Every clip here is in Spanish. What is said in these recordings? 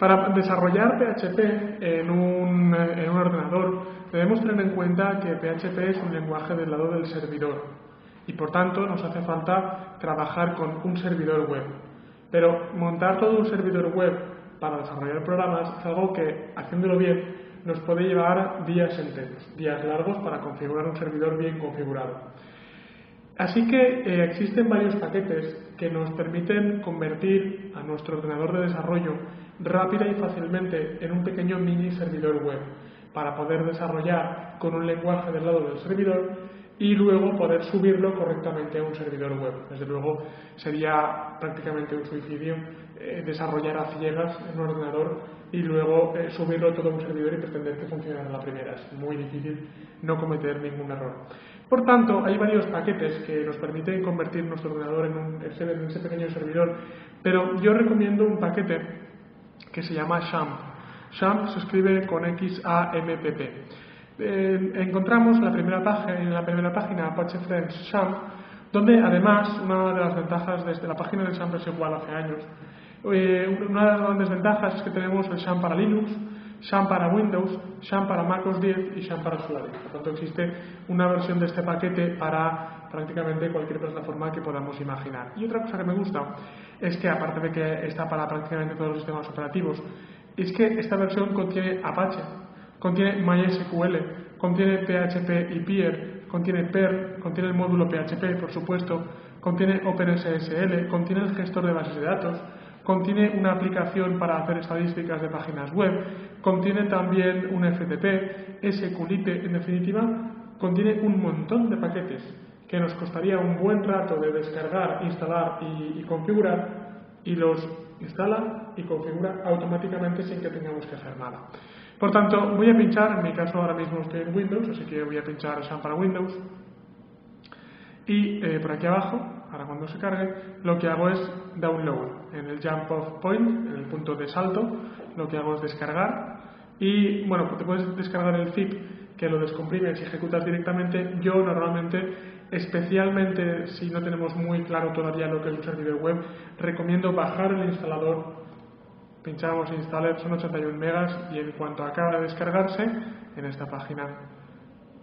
Para desarrollar PHP en un ordenador debemos tener en cuenta que PHP es un lenguaje del lado del servidor y por tanto nos hace falta trabajar con un servidor web. Pero montar todo un servidor web para desarrollar programas es algo que, haciéndolo bien, nos puede llevar días enteros, días largos para configurar un servidor bien configurado. Así que existen varios paquetes que nos permiten convertir a nuestro ordenador de desarrollo rápida y fácilmente en un pequeño mini servidor web para poder desarrollar con un lenguaje del lado del servidor y luego poder subirlo correctamente a un servidor web. Desde luego sería prácticamente un suicidio desarrollar a ciegas en un ordenador y luego subirlo todo a un servidor y pretender que funcione a la primera. Es muy difícil no cometer ningún error. Por tanto, hay varios paquetes que nos permiten convertir nuestro ordenador en ese pequeño servidor, pero yo recomiendo un paquete que se llama XAMPP. XAMPP se escribe con XAMPP. Encontramos en la primera página Apache Friends XAMPP, donde además una de las ventajas desde la página de XAMPP es igual hace años. Una de las grandes ventajas es que tenemos el XAMPP para Linux, XAMPP para Windows, XAMPP para Mac OS X y XAMPP para Solaris. Por tanto, existe una versión de este paquete para prácticamente cualquier plataforma que podamos imaginar. Y otra cosa que me gusta es que, aparte de que está para prácticamente todos los sistemas operativos, es que esta versión contiene Apache, contiene MySQL, contiene PHP y Pier, contiene Perl, contiene el módulo PHP, por supuesto, contiene OpenSSL, contiene el gestor de bases de datos, contiene una aplicación para hacer estadísticas de páginas web, contiene también un FTP, SQLite, en definitiva, contiene un montón de paquetes que nos costaría un buen rato de descargar, instalar y configurar, y los instala y configura automáticamente sin que tengamos que hacer nada. Por tanto, voy a pinchar, en mi caso ahora mismo estoy en Windows, así que voy a pinchar XAMPP para Windows, y por aquí abajo, ahora cuando se cargue, lo que hago es download. En el jump off point, en el punto de salto, lo que hago es descargar. Y bueno, pues te puedes descargar el zip que lo descomprimes y ejecutas directamente. Yo normalmente, especialmente si no tenemos muy claro todavía lo que es un servidor web, recomiendo bajar el instalador. Pinchamos installer, son 81 megas y en cuanto acaba de descargarse, en esta página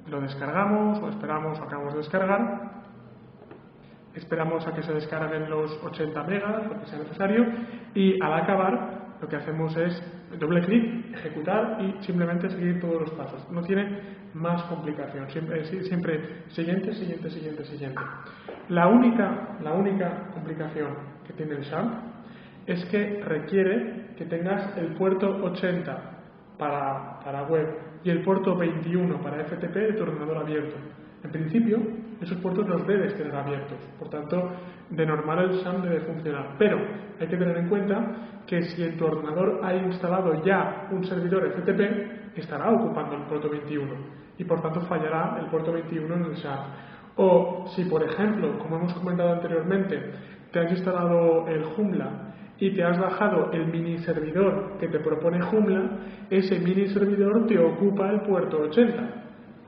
lo descargamos o esperamos o acabamos de descargar. Esperamos a que se descarguen los 80 megas, lo que sea necesario, y al acabar lo que hacemos es doble clic, ejecutar y simplemente seguir todos los pasos. No tiene más complicación, siempre siguiente, siguiente, siguiente, siguiente. La única complicación que tiene el XAMPP es que requiere que tengas el puerto 80 para web y el puerto 21 para FTP de tu ordenador abierto. En principio, esos puertos los debes tener abiertos, por tanto, de normal el XAMPP debe funcionar. Pero hay que tener en cuenta que si en tu ordenador hay instalado ya un servidor FTP, estará ocupando el puerto 21 y por tanto fallará el puerto 21 en el XAMPP. O si, por ejemplo, como hemos comentado anteriormente, te has instalado el Joomla y te has bajado el mini servidor que te propone Joomla, ese mini servidor te ocupa el puerto 80.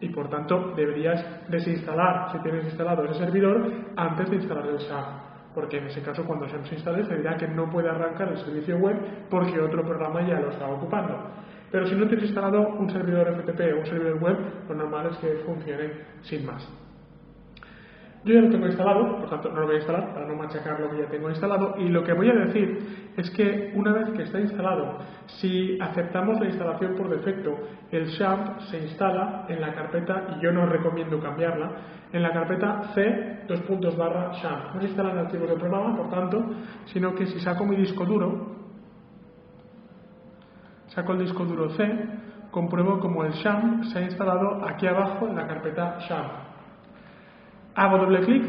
Y por tanto deberías desinstalar, si tienes instalado ese servidor, antes de instalar el XAMPP. Porque en ese caso, cuando se instale, se dirá que no puede arrancar el servicio web porque otro programa ya lo está ocupando. Pero si no tienes instalado un servidor FTP o un servidor web, lo normal es que funcione sin más. Yo ya lo tengo instalado, por tanto no lo voy a instalar para no machacar lo que ya tengo instalado, y lo que voy a decir es que una vez que está instalado, si aceptamos la instalación por defecto, el XAMPP se instala en la carpeta, y yo no recomiendo cambiarla, en la carpeta C:\XAMPP. No se instalan archivos del programa, por tanto, sino que si saco mi disco duro, saco el disco duro C, compruebo como el XAMPP se ha instalado aquí abajo en la carpeta XAMPP. Hago doble clic,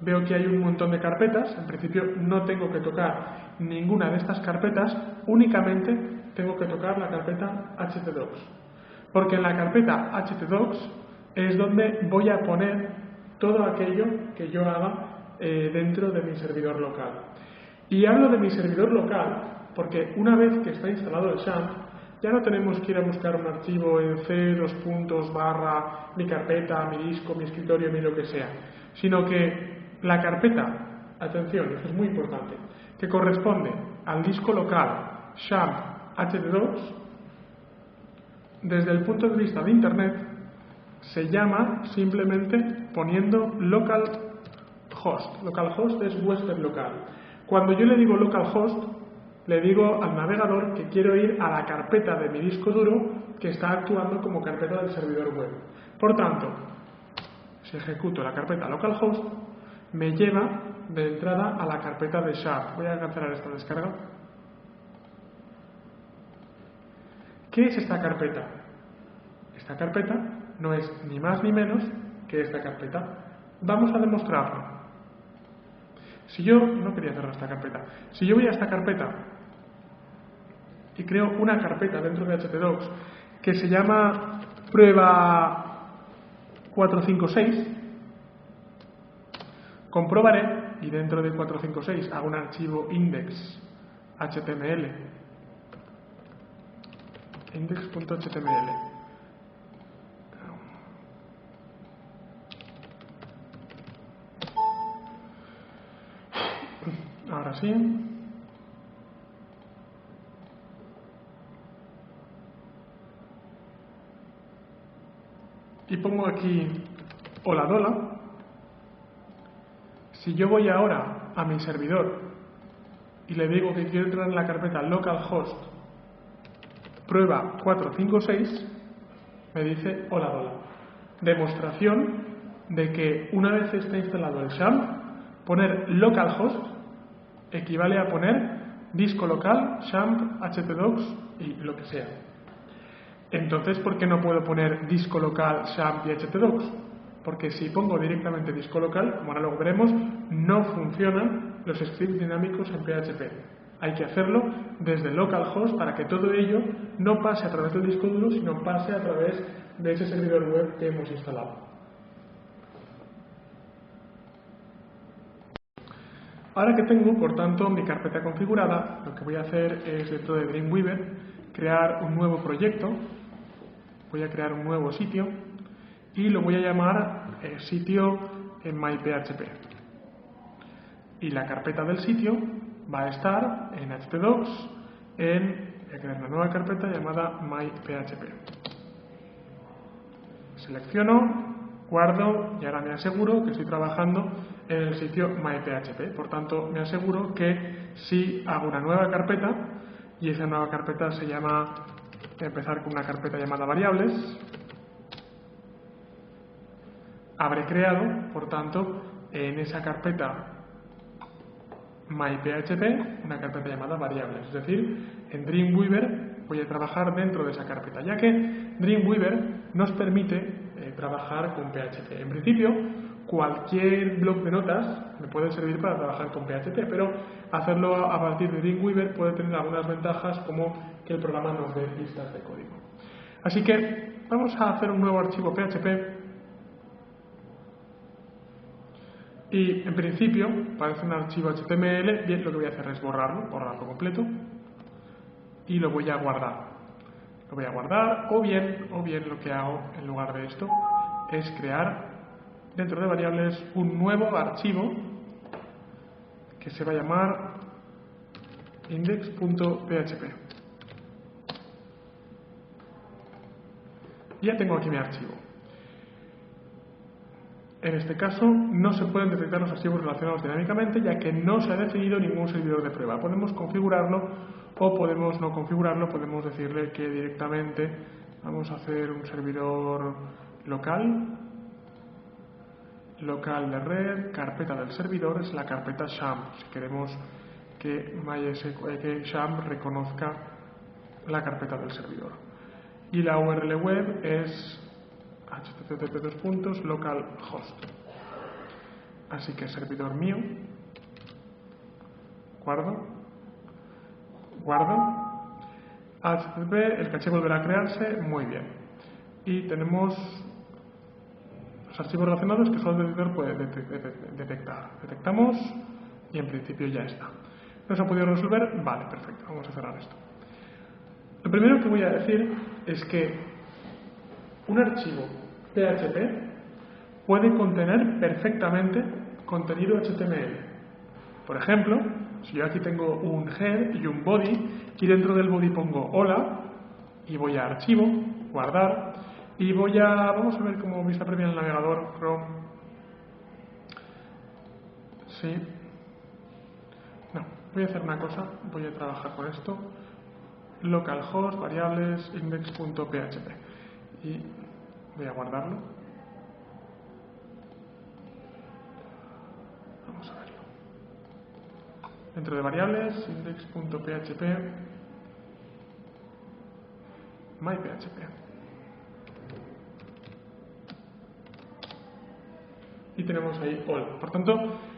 veo que hay un montón de carpetas. En principio no tengo que tocar ninguna de estas carpetas, únicamente tengo que tocar la carpeta htdocs. Porque en la carpeta htdocs es donde voy a poner todo aquello que yo haga dentro de mi servidor local. Y hablo de mi servidor local porque una vez que está instalado el XAMPP, ya no tenemos que ir a buscar un archivo en C:\, mi carpeta, mi disco, mi escritorio, mi lo que sea, sino que la carpeta, atención, esto es muy importante, que corresponde al disco local XAMPP htdocs, desde el punto de vista de Internet, se llama simplemente poniendo localhost. Localhost es huésped local. Cuando yo le digo localhost, le digo al navegador que quiero ir a la carpeta de mi disco duro que está actuando como carpeta del servidor web. Por tanto, si ejecuto la carpeta localhost, me lleva de entrada a la carpeta de Sharp. Voy a cancelar esta descarga. ¿Qué es esta carpeta? Esta carpeta no es ni más ni menos que esta carpeta. Vamos a demostrarlo. Si yo no quería cerrar esta carpeta, si yo voy a esta carpeta y creo una carpeta dentro de htdocs que se llama prueba 456, comprobaré, y dentro de 456 hago un archivo index.html, index.html. Ahora sí. Y pongo aquí hola dola. Si yo voy ahora a mi servidor y le digo que quiero entrar en la carpeta localhost prueba 456, me dice hola dola. Demostración de que una vez está instalado el XAMPP, poner localhost equivale a poner disco local, XAMPP, htdocs y lo que sea. Entonces, ¿por qué no puedo poner disco local, XAMPP y htdocs? Porque si pongo directamente disco local, como ahora luego veremos, no funcionan los scripts dinámicos en PHP. Hay que hacerlo desde localhost para que todo ello no pase a través del disco duro, sino pase a través de ese servidor web que hemos instalado. Ahora que tengo, por tanto, mi carpeta configurada, lo que voy a hacer es, dentro de Dreamweaver, crear un nuevo proyecto. Voy a crear un nuevo sitio y lo voy a llamar sitio en MyPHP. Y la carpeta del sitio va a estar en htdocs, voy a crear una nueva carpeta llamada MyPHP. Selecciono, guardo y ahora me aseguro que estoy trabajando en el sitio MyPHP. Por tanto, me aseguro que si hago una nueva carpeta, y esa nueva carpeta se llama, voy a empezar con una carpeta llamada variables, habré creado, por tanto, en esa carpeta MyPHP, una carpeta llamada variables. Es decir, en Dreamweaver voy a trabajar dentro de esa carpeta, ya que Dreamweaver nos permite trabajar con PHP. En principio, cualquier bloc de notas me puede servir para trabajar con PHP, pero hacerlo a partir de Dreamweaver puede tener algunas ventajas, como que el programa nos dé pistas de código. Así que vamos a hacer un nuevo archivo PHP. Y en principio parece un archivo HTML, bien, lo que voy a hacer es borrarlo completo y lo voy a guardar. Lo voy a guardar o bien lo que hago en lugar de esto es crear dentro de variables un nuevo archivo que se va a llamar index.php. Ya tengo aquí mi archivo. En este caso no se pueden detectar los archivos relacionados dinámicamente, ya que no se ha definido ningún servidor de prueba. Podemos configurarlo o podemos no configurarlo, podemos decirle que directamente vamos a hacer un servidor local de red, carpeta del servidor, es la carpeta XAMPP, si queremos que XAMPP reconozca la carpeta del servidor. Y la URL web es http://localhost. Así que servidor mío, guardo, http, el caché volverá a crearse, muy bien. Y tenemos los archivos relacionados que solo el editor puede detectar. Detectamos y en principio ya está. ¿No se ha podido resolver? Vale, perfecto, vamos a cerrar esto. Lo primero que voy a decir es que un archivo PHP puede contener perfectamente contenido HTML. Por ejemplo, Si yo aquí tengo un head y un body, y dentro del body pongo hola, y voy a archivo, guardar, y vamos a ver cómo vista previa en el navegador Chrome. Sí. No, voy a hacer una cosa, voy a trabajar con esto. Localhost, variables, index.php. Y voy a guardarlo. Vamos a verlo. Dentro de variables, index.php, myPHP. Y tenemos ahí all. Por tanto,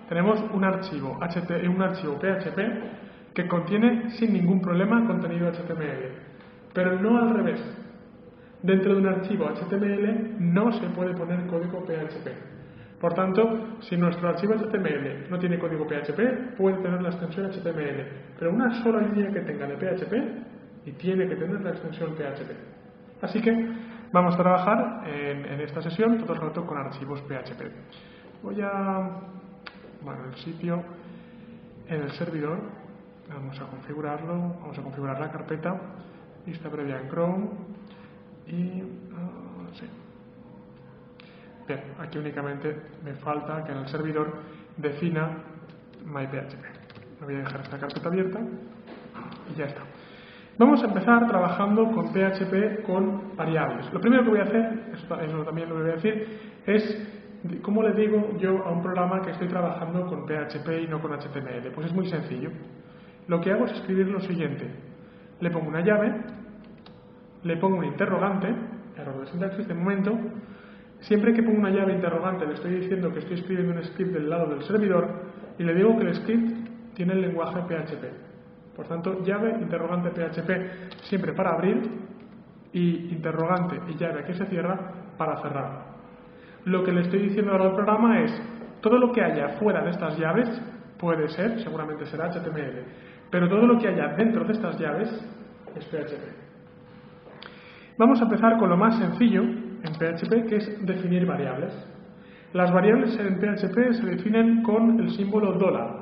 tenemos un archivo PHP que contiene sin ningún problema contenido HTML. Pero no al revés. Dentro de un archivo HTML no se puede poner código PHP. Por tanto, si nuestro archivo HTML no tiene código PHP, puede tener la extensión HTML. Pero una sola línea que tenga de PHP y tiene que tener la extensión PHP. Así que vamos a trabajar en esta sesión todo el rato con archivos PHP. Voy a, el sitio, en el servidor, vamos a configurarlo, vamos a configurar la carpeta, vista previa en Chrome y, sí. Bien, aquí únicamente me falta que en el servidor defina myPHP. Voy a dejar esta carpeta abierta y ya está. Vamos a empezar trabajando con PHP con variables. Lo primero que voy a hacer, eso también lo que voy a decir, es cómo le digo yo a un programa que estoy trabajando con PHP y no con HTML. Pues es muy sencillo. Lo que hago es escribir lo siguiente. Le pongo una llave, le pongo un interrogante, error de sintaxis de momento. Siempre que pongo una llave interrogante le estoy diciendo que estoy escribiendo un script del lado del servidor y le digo que el script tiene el lenguaje PHP. Por tanto, llave, interrogante, PHP siempre para abrir y interrogante y llave que se cierra para cerrar. Lo que le estoy diciendo ahora al programa es todo lo que haya fuera de estas llaves puede ser, seguramente será HTML, pero todo lo que haya dentro de estas llaves es PHP. Vamos a empezar con lo más sencillo en PHP, que es definir variables. Las variables en PHP se definen con el símbolo $.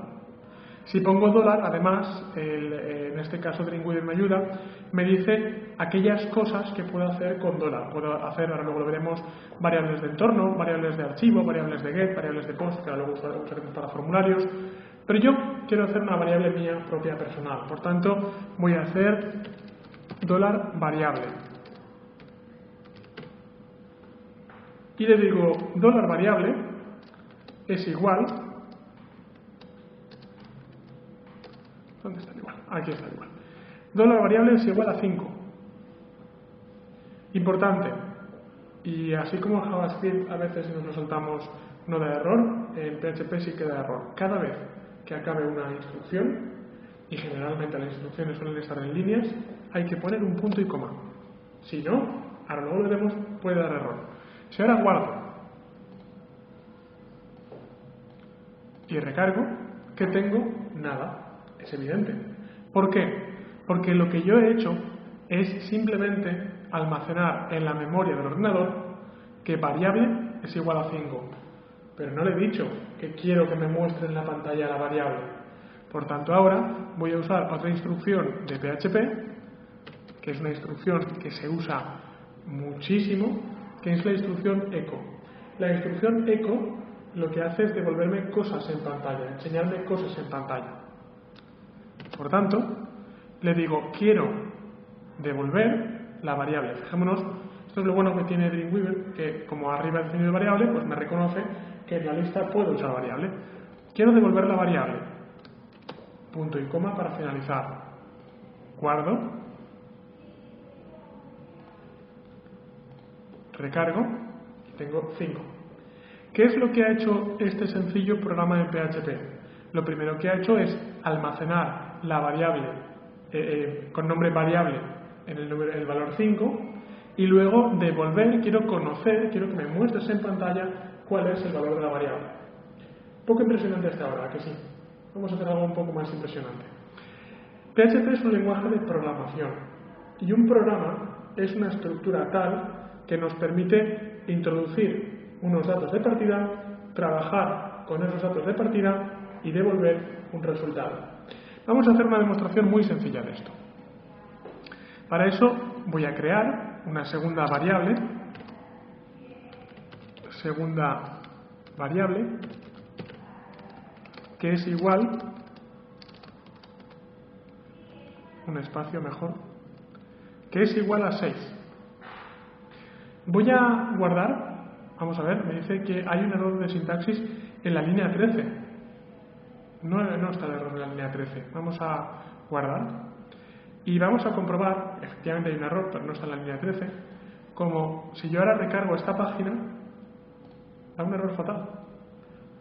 Si pongo $, además, en este caso Dreamweaver me ayuda, me dice aquellas cosas que puedo hacer con $. Puedo hacer, ahora luego lo veremos, variables de entorno, variables de archivo, variables de get, variables de post, que ahora luego usaremos para formularios. Pero yo quiero hacer una variable mía propia personal. Por tanto, voy a hacer $variable. Y le digo $variable es igual. ¿Dónde está el igual? Aquí está el igual. $variable es igual a 5. Importante. Y así como en JavaScript a veces nos lo saltamos no da error, en PHP sí que da error. Cada vez que acabe una instrucción, y generalmente las instrucciones suelen estar en líneas, hay que poner un punto y coma. Si no, ahora luego lo veremos, puede dar error. Si ahora guardo y recargo, ¿qué tengo? Nada. Es evidente. ¿Por qué? Porque lo que yo he hecho es simplemente almacenar en la memoria del ordenador que variable es igual a 5. Pero no le he dicho que quiero que me muestre en la pantalla la variable. Por tanto, ahora voy a usar otra instrucción de PHP, que es una instrucción que se usa muchísimo, que es la instrucción echo. La instrucción echo lo que hace es devolverme cosas en pantalla, enseñarme cosas en pantalla. Por tanto, le digo, quiero devolver la variable. Fijémonos, esto es lo bueno que tiene Dreamweaver, que como arriba he definido variable, pues me reconoce que en la lista puedo usar variable. Quiero devolver la variable. Punto y coma para finalizar. Guardo. Recargo. Y tengo 5. ¿Qué es lo que ha hecho este sencillo programa en PHP? Lo primero que ha hecho es almacenar la variable con nombre variable en el valor 5 y luego devolver, quiero que me muestres en pantalla cuál es el valor de la variable. Poco impresionante hasta ahora, ¿a que sí? Vamos a hacer algo un poco más impresionante. PHP es un lenguaje de programación y un programa es una estructura tal que nos permite introducir unos datos de partida, trabajar con esos datos de partida y devolver un resultado. Vamos a hacer una demostración muy sencilla de esto. Para eso voy a crear una segunda variable que es igual, un espacio mejor, que es igual a 6. Voy a guardar, vamos a ver, me dice que hay un error de sintaxis en la línea 13. No está el error en la línea 13. Vamos a guardar y vamos a comprobar, efectivamente hay un error, pero no está en la línea 13, como si yo ahora recargo esta página, da un error fatal.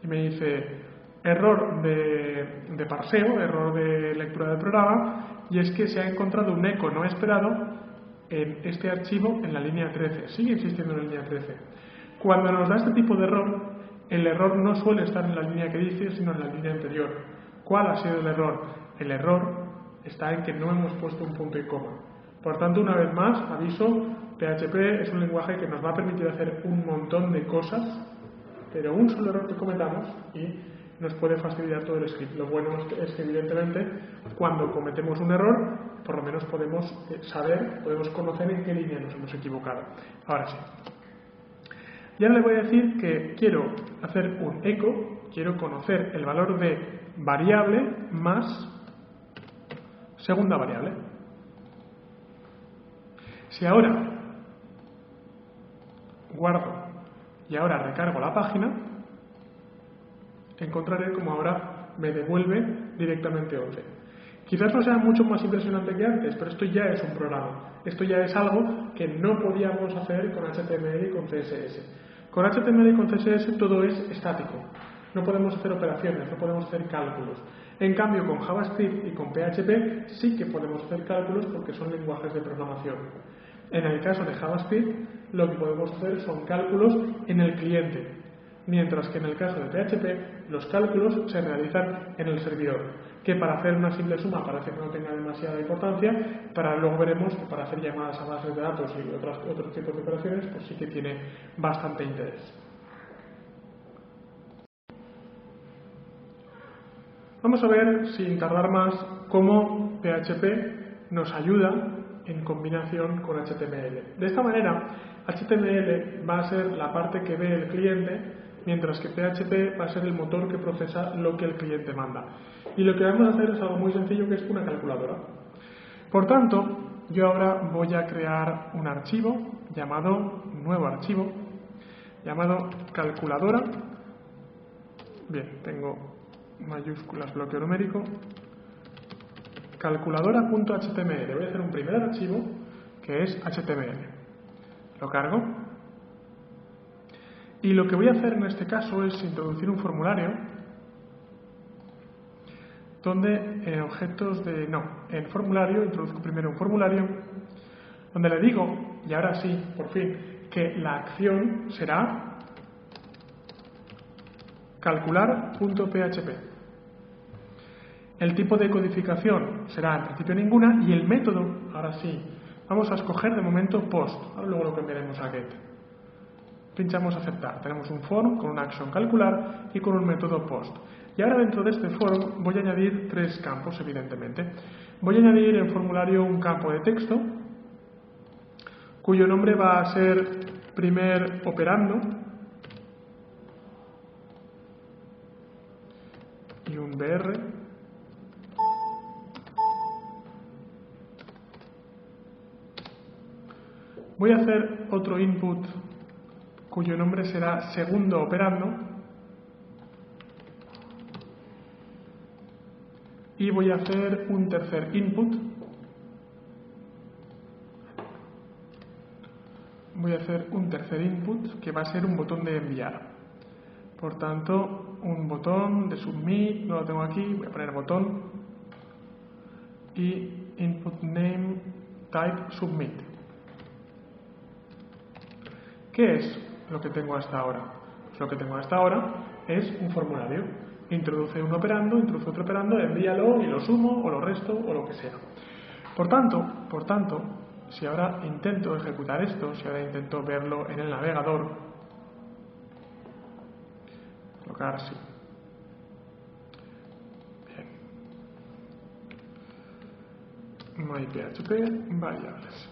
Y me dice error de parseo, error de lectura del programa, y es que se ha encontrado un eco no esperado en este archivo en la línea 13. Sigue insistiendo en la línea 13. Cuando nos da este tipo de error, el error no suele estar en la línea que dice, sino en la línea anterior. ¿Cuál ha sido el error? El error está en que no hemos puesto un punto y coma. Por tanto, una vez más, aviso, PHP es un lenguaje que nos va a permitir hacer un montón de cosas, pero un solo error que cometamos y nos puede fastidiar todo el script. Lo bueno es que evidentemente cuando cometemos un error, por lo menos podemos saber, podemos conocer en qué línea nos hemos equivocado. Ahora sí. Y ahora le voy a decir que quiero hacer un echo, quiero conocer el valor de variable más segunda variable. Si ahora guardo y ahora recargo la página, encontraré como ahora me devuelve directamente 11. Quizás no sea mucho más impresionante que antes, pero esto ya es un programa. Esto ya es algo que no podíamos hacer con HTML y con CSS. Con HTML y con CSS todo es estático. No podemos hacer operaciones, no podemos hacer cálculos. En cambio, con JavaScript y con PHP sí que podemos hacer cálculos porque son lenguajes de programación. En el caso de JavaScript, lo que podemos hacer son cálculos en el cliente, mientras que en el caso de PHP, los cálculos se realizan en el servidor, que para hacer una simple suma parece que no tenga demasiada importancia, luego veremos que para hacer llamadas a bases de datos y otros tipos de operaciones, pues sí que tiene bastante interés. Vamos a ver, sin tardar más, cómo PHP nos ayuda en combinación con HTML. De esta manera, HTML va a ser la parte que ve el cliente, mientras que PHP va a ser el motor que procesa lo que el cliente manda. Y lo que vamos a hacer es algo muy sencillo, que es una calculadora. Por tanto, yo ahora voy a crear un archivo llamado, nuevo archivo, llamado calculadora. Bien, tengo mayúsculas, bloqueo numérico, calculadora.html. Voy a hacer un primer archivo que es HTML. Lo cargo. Y lo que voy a hacer en este caso es introducir un formulario donde en objetos de... en formulario, introduzco primero un formulario donde le digo, y ahora sí, por fin, que la acción será calcular.php. El tipo de codificación será en principio ninguna y el método, ahora sí, vamos a escoger de momento post, ahora luego lo cambiaremos a get. Pinchamos aceptar, tenemos un form con una acción calcular y con un método post. Y ahora dentro de este form voy a añadir tres campos, evidentemente. Voy a añadir en formulario un campo de texto cuyo nombre va a ser primer operando y un BR. Voy a hacer otro input cuyo nombre será segundo operando y voy a hacer un tercer input. Voy a hacer un tercer input que va a ser un botón de enviar. Por tanto, un botón de submit, no lo tengo aquí, voy a poner botón y input name type submit. ¿Qué es lo que tengo hasta ahora? Pues lo que tengo hasta ahora es un formulario. Introduce un operando, introduce otro operando, envíalo y lo sumo o lo resto o lo que sea. Por tanto, si ahora intento ejecutar esto, si ahora intento verlo en el navegador, colocar sí. Bien. no hay PHP variables.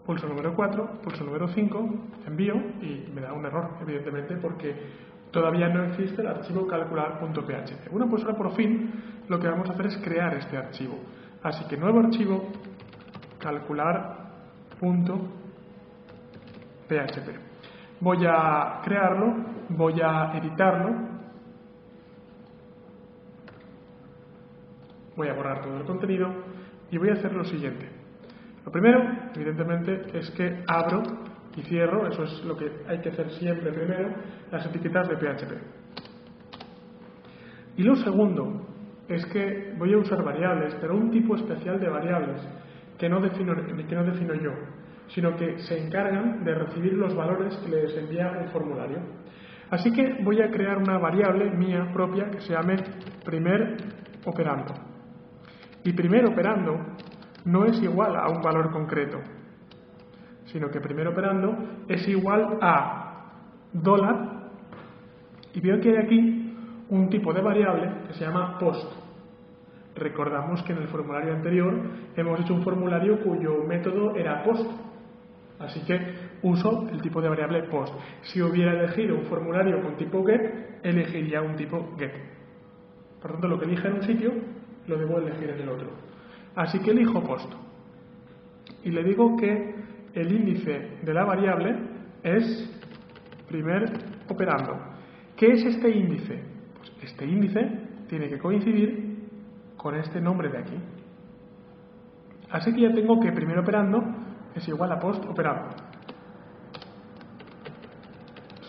Pulso número 4, pulso número 5, envío y me da un error, evidentemente, porque todavía no existe el archivo calcular.php. Bueno, pues ahora por fin lo que vamos a hacer es crear este archivo. Así que nuevo archivo calcular.php. Voy a crearlo, voy a editarlo, voy a borrar todo el contenido y voy a hacer lo siguiente. Lo primero, evidentemente, es que abro y cierro, eso es lo que hay que hacer siempre primero, las etiquetas de PHP. Y lo segundo es que voy a usar variables, pero un tipo especial de variables que no defino yo, sino que se encargan de recibir los valores que les envía un formulario. Así que voy a crear una variable mía propia que se llame primer operando. Y primer operando no es igual a un valor concreto, sino que primer operando es igual a $, y veo que hay aquí un tipo de variable que se llama post. Recordamos que en el formulario anterior hemos hecho un formulario cuyo método era post, así que uso el tipo de variable post. Si hubiera elegido un formulario con tipo get, elegiría un tipo get. Por tanto, lo que elija en un sitio lo debo elegir en el otro. Así que elijo post y le digo que el índice de la variable es primer operando. ¿Qué es este índice? Pues este índice tiene que coincidir con este nombre de aquí. Así que ya tengo que primer operando es igual a post operando.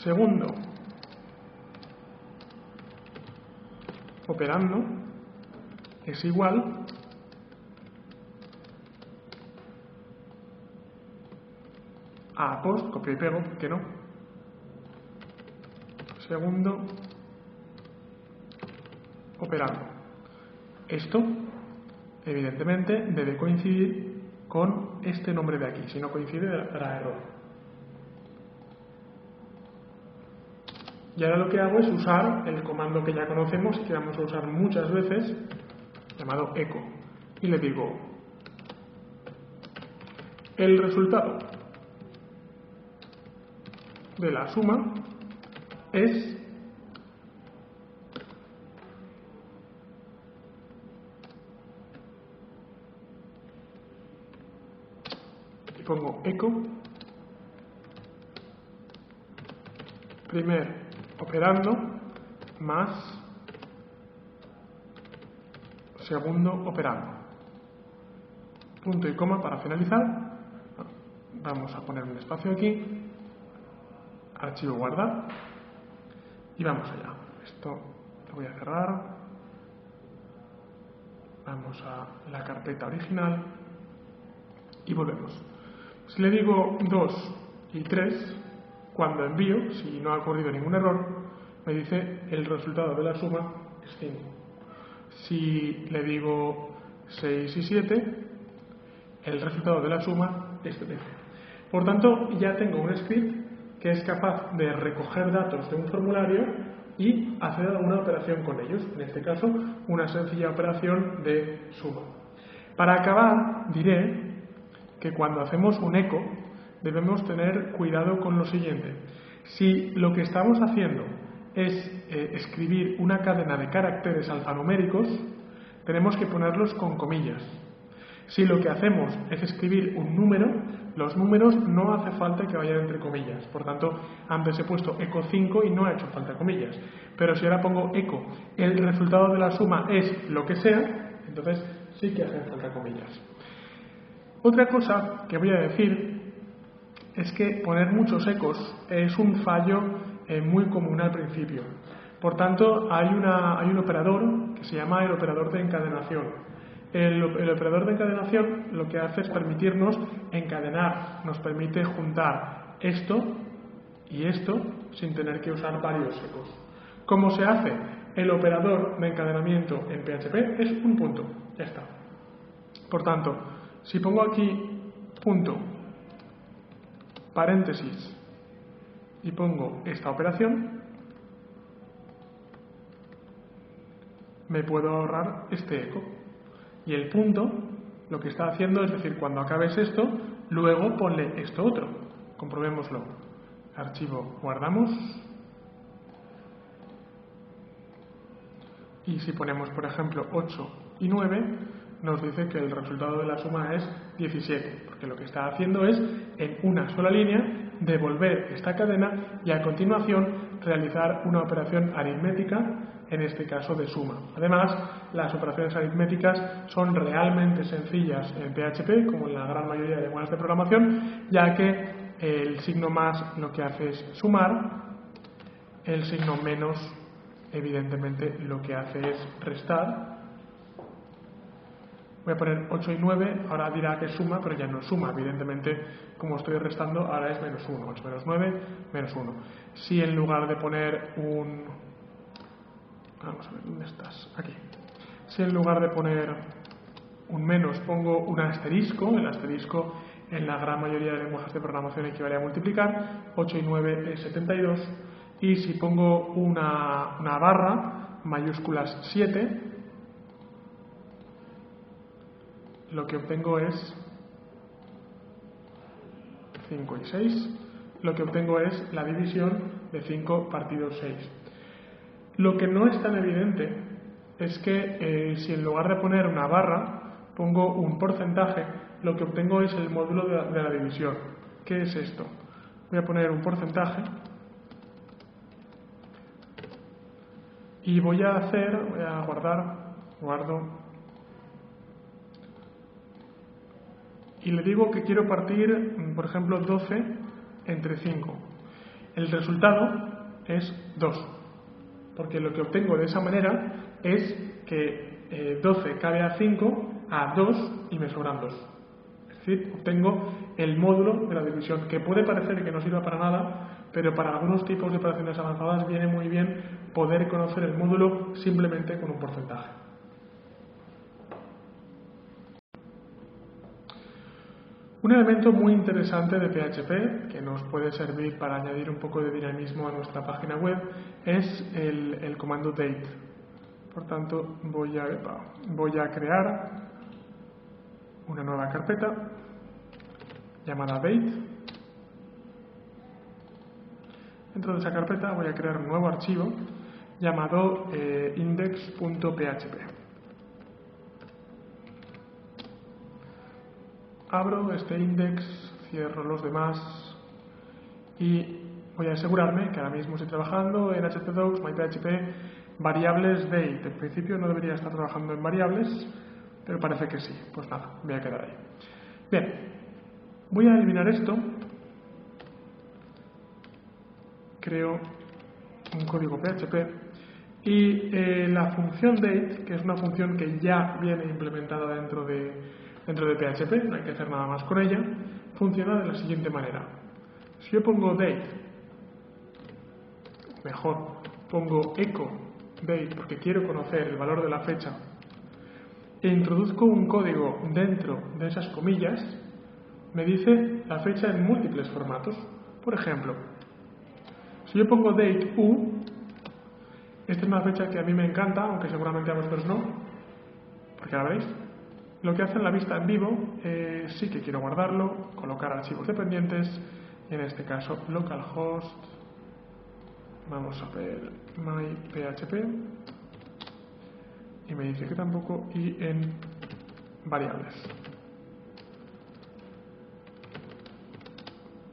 Segundo operando es igual a post, copio y pego, que no. Segundo operando. Esto, evidentemente, debe coincidir con este nombre de aquí. Si no coincide, dará error. Y ahora lo que hago es usar el comando que ya conocemos y que vamos a usar muchas veces, llamado echo. Y le digo, el resultado de la suma es y pongo echo primer operando más segundo operando. Punto y coma para finalizar. Vamos a poner un espacio aquí. Archivo guardar y vamos allá. Esto lo voy a cerrar. Vamos a la carpeta original y volvemos. Si le digo 2 y 3, cuando envío, si no ha ocurrido ningún error, me dice el resultado de la suma es 5. Si le digo 6 y 7, el resultado de la suma es 13. Por tanto, ya tengo un script que es capaz de recoger datos de un formulario y hacer alguna operación con ellos, en este caso una sencilla operación de suma. Para acabar diré que cuando hacemos un echo debemos tener cuidado con lo siguiente. Si lo que estamos haciendo es escribir una cadena de caracteres alfanuméricos, tenemos que ponerlos con comillas. Si lo que hacemos es escribir un número, los números no hace falta que vayan entre comillas. Por tanto, antes he puesto echo 5 y no ha hecho falta comillas. Pero si ahora pongo echo, el resultado de la suma es lo que sea, entonces sí que hacen falta comillas. Otra cosa que voy a decir es que poner muchos echos es un fallo muy común al principio. Por tanto, hay un operador que se llama el operador de encadenación. El operador de encadenación lo que hace es permitirnos encadenar, nos permite juntar esto y esto sin tener que usar varios echos. ¿Cómo se hace? El operador de encadenamiento en PHP es un punto, ya está. Por tanto, si pongo aquí punto, paréntesis y pongo esta operación, me puedo ahorrar este eco. Y el punto lo que está haciendo es decir, cuando acabes esto, luego ponle esto otro. Comprobémoslo. Archivo, guardamos. Y si ponemos, por ejemplo, 8 y 9, nos dice que el resultado de la suma es 17, porque lo que está haciendo es, en una sola línea, devolver esta cadena y a continuación realizar una operación aritmética, en este caso de suma. Además, las operaciones aritméticas son realmente sencillas en PHP, como en la gran mayoría de lenguajes de programación, ya que el signo más lo que hace es sumar, el signo menos, evidentemente, lo que hace es restar. Voy a poner 8 y 9, ahora dirá que suma, pero ya no suma. Evidentemente, como estoy restando, ahora es menos 1. 8 menos 9, menos 1. Si en lugar de poner un... Vamos a ver, ¿dónde estás? Aquí. Si en lugar de poner un menos pongo un asterisco, el asterisco en la gran mayoría de lenguajes de programación equivale a multiplicar, 8 y 9 es 72, y si pongo una barra, mayúsculas 7, lo que obtengo es 5 y 6, lo que obtengo es la división de 5 partido 6. Lo que no es tan evidente es que si en lugar de poner una barra pongo un porcentaje, lo que obtengo es el módulo de la división. ¿Qué es esto? Voy a poner un porcentaje y voy a guardo, y le digo que quiero partir, por ejemplo, 12 entre 5. El resultado es 2. Porque lo que obtengo de esa manera es que 12 cabe a 5, a 2 y me sobran 2. Es decir, obtengo el módulo de la división, que puede parecer que no sirva para nada, pero para algunos tipos de operaciones avanzadas viene muy bien poder conocer el módulo simplemente con un porcentaje. Un elemento muy interesante de PHP, que nos puede servir para añadir un poco de dinamismo a nuestra página web, es el comando date. Por tanto, voy a crear una nueva carpeta llamada date. Dentro de esa carpeta voy a crear un nuevo archivo llamado index.php. Abro este index, cierro los demás y voy a asegurarme que ahora mismo estoy trabajando en hpdocs, myphp, variables date. En principio no debería estar trabajando en variables, pero parece que sí. Pues nada, me voy a quedar ahí. Bien, voy a eliminar esto. Creo un código PHP y la función date, que es una función que ya viene implementada dentro de PHP, no hay que hacer nada más con ella, funciona de la siguiente manera. Si yo pongo date, mejor, pongo echo date porque quiero conocer el valor de la fecha e introduzco un código dentro de esas comillas, me dice la fecha en múltiples formatos. Por ejemplo, si yo pongo date U, esta es una fecha que a mí me encanta, aunque seguramente a vosotros no, porque la veréis. Lo que hace en la vista en vivo, sí que quiero guardarlo, colocar archivos dependientes, y en este caso localhost, vamos a ver myphp, y me dice que tampoco, y en variables.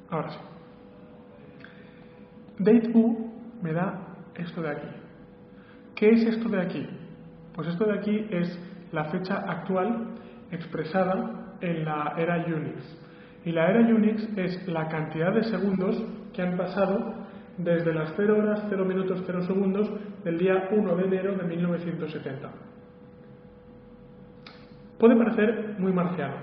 Ahora sí. DateU me da esto de aquí. ¿Qué es esto de aquí? Pues esto de aquí es la fecha actual expresada en la era Unix. Y la era Unix es la cantidad de segundos que han pasado desde las 0 horas, 0 minutos, 0 segundos del día 1 de enero de 1970. Puede parecer muy marciano.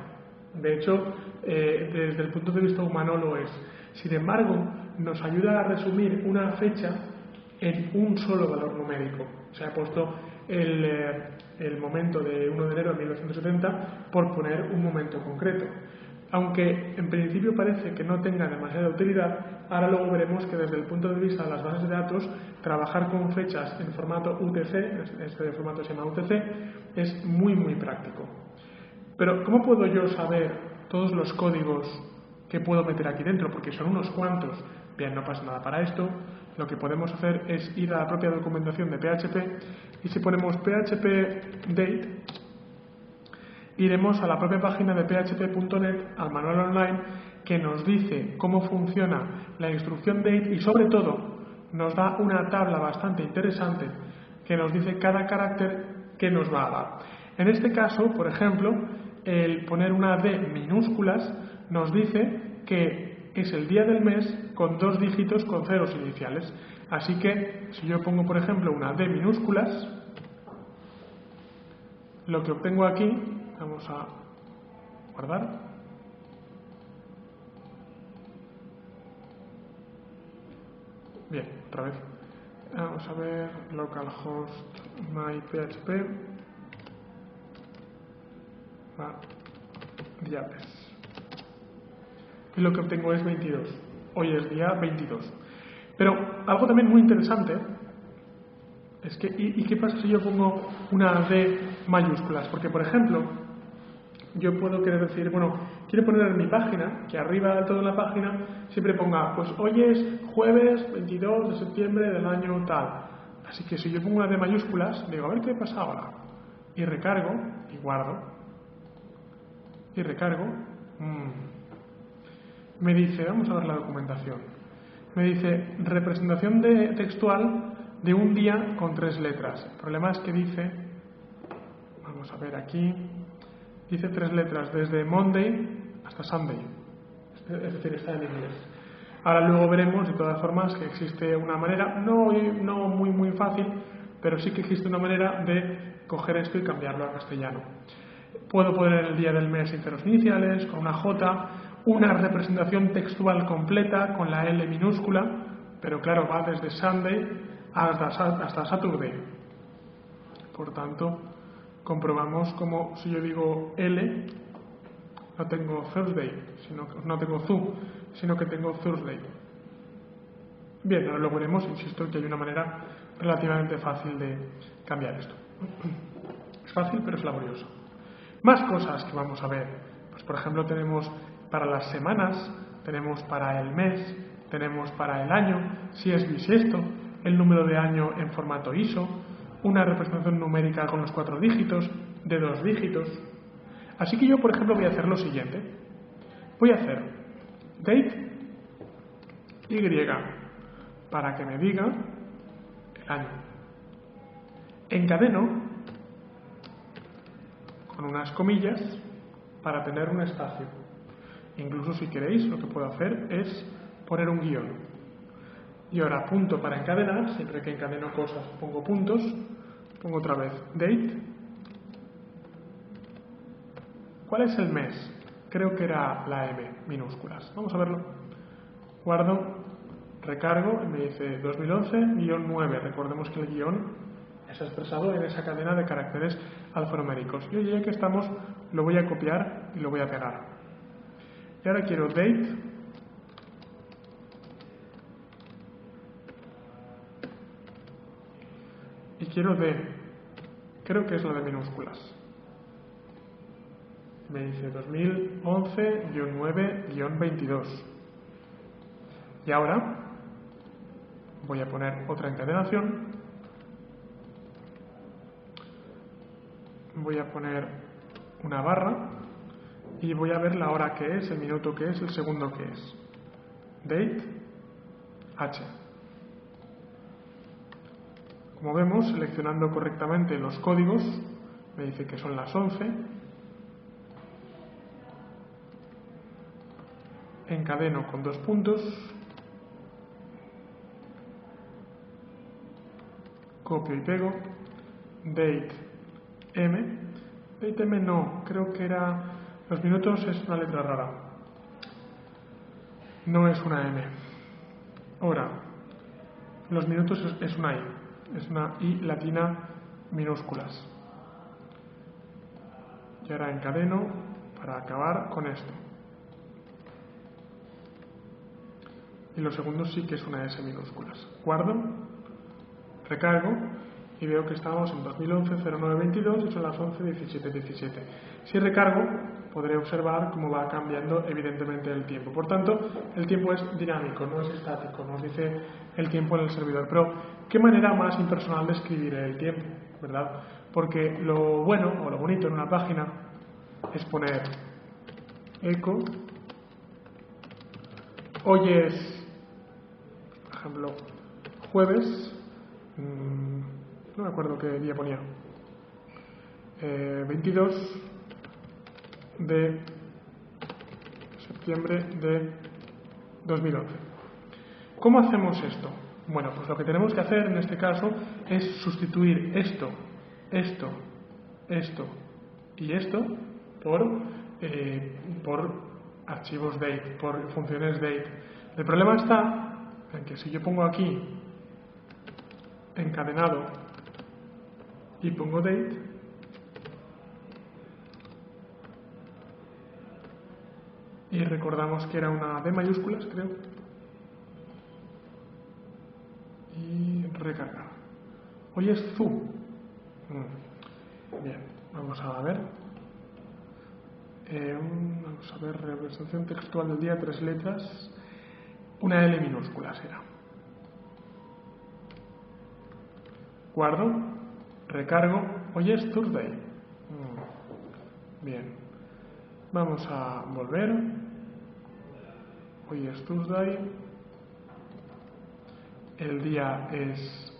De hecho, desde el punto de vista humano lo es. Sin embargo, nos ayuda a resumir una fecha en un solo valor numérico. Se ha puesto el momento de 1 de enero de 1970 por poner un momento concreto. Aunque en principio parece que no tenga demasiada utilidad, ahora luego veremos que desde el punto de vista de las bases de datos, trabajar con fechas en formato UTC, este formato se llama UTC, es muy práctico. Pero ¿cómo puedo yo saber todos los códigos que puedo meter aquí dentro? Porque son unos cuantos. Bien, no pasa nada para esto. Lo que podemos hacer es ir a la propia documentación de PHP y si ponemos PHP date, iremos a la propia página de php.net, al manual online, que nos dice cómo funciona la instrucción date y sobre todo nos da una tabla bastante interesante que nos dice cada carácter que nos va a dar. En este caso, por ejemplo, el poner una D minúsculas nos dice que es el día del mes con 2 dígitos con ceros iniciales. Así que si yo pongo, por ejemplo, una D minúsculas, lo que obtengo aquí, vamos a guardar, bien, otra vez, vamos a ver, localhost myphp, diales. Y lo que obtengo es 22. Hoy es día 22. Pero algo también muy interesante es que, ¿y qué pasa si yo pongo una D mayúsculas? Porque, por ejemplo, yo puedo querer decir, bueno, quiero poner en mi página, que arriba de toda la página siempre ponga, pues hoy es jueves 22 de septiembre del año tal. Así que si yo pongo una D mayúsculas, digo, a ver qué pasa ahora. Y recargo, y guardo, y recargo. Me dice, vamos a ver la documentación, me dice representación textual de un día con 3 letras. El problema es que dice, vamos a ver aquí, dice 3 letras desde Monday hasta Sunday, es decir, está en inglés. Ahora luego veremos de todas formas que existe una manera, no muy fácil, pero sí que existe una manera de coger esto y cambiarlo a castellano. Puedo poner el día del mes sin ceros iniciales, con una J, una representación textual completa con la L minúscula, pero claro, va desde Sunday hasta Saturday. Por tanto, comprobamos como si yo digo L, no tengo Thursday, no tengo Thu, sino que tengo Thursday. Bien, ahora lo veremos, insisto, que hay una manera relativamente fácil de cambiar esto. Es fácil, pero es laborioso. Más cosas que vamos a ver. Pues, por ejemplo, tenemos para las semanas, tenemos para el mes, tenemos para el año, si es bisiesto, el número de año en formato ISO, una representación numérica con los 4 dígitos, de 2 dígitos. Así que yo, por ejemplo, voy a hacer lo siguiente. Voy a hacer date Y para que me diga el año. Encadeno con unas comillas para tener un espacio. Incluso si queréis, lo que puedo hacer es poner un guión. Y ahora punto para encadenar, siempre que encadeno cosas pongo puntos, pongo otra vez date. ¿Cuál es el mes? Creo que era la M minúsculas. Vamos a verlo. Guardo, recargo y me dice 2011-9. Recordemos que el guión es expresado en esa cadena de caracteres alfanuméricos. Y ya que estamos, lo voy a copiar y lo voy a pegar. Y ahora quiero date y quiero D. Creo que es la de minúsculas. Me dice 2011-9-22. Y ahora voy a poner otra encadenación. Voy a poner una barra y voy a ver la hora que es, el minuto que es, el segundo que es. Date H. Como vemos, seleccionando correctamente los códigos, me dice que son las 11. Encadeno con 2 puntos. Copio y pego. Date M. Date M no, creo que era... Los minutos es una letra rara. No es una M. Ahora, los minutos es una I. Es una I latina minúsculas. Y ahora encadeno para acabar con esto. y los segundos sí que es una S minúsculas. Guardo, recargo y veo que estamos en 2011-09-22 y son las 11-17-17. Si recargo, podré observar cómo va cambiando evidentemente el tiempo. Por tanto, el tiempo es dinámico, no es estático, nos dice el tiempo en el servidor. Pero, ¿qué manera más impersonal de escribir el tiempo? ¿Verdad? Porque lo bueno o lo bonito en una página es poner eco. Hoy es, por ejemplo, jueves, no me acuerdo qué día ponía, 22 de septiembre de 2011. ¿Cómo hacemos esto? Bueno, pues lo que tenemos que hacer en este caso es sustituir esto y esto por archivos date, por funciones date. El problema está en que si yo pongo aquí encadenado y pongo date, y recordamos que era una D mayúsculas, creo, y recargar. Hoy es Zu. Bien, vamos a ver. Vamos a ver, representación textual del día, 3 letras, una L minúscula será. Guardo, recargo, hoy es Thursday. Bien, vamos a volver, hoy es Tuesday, el día es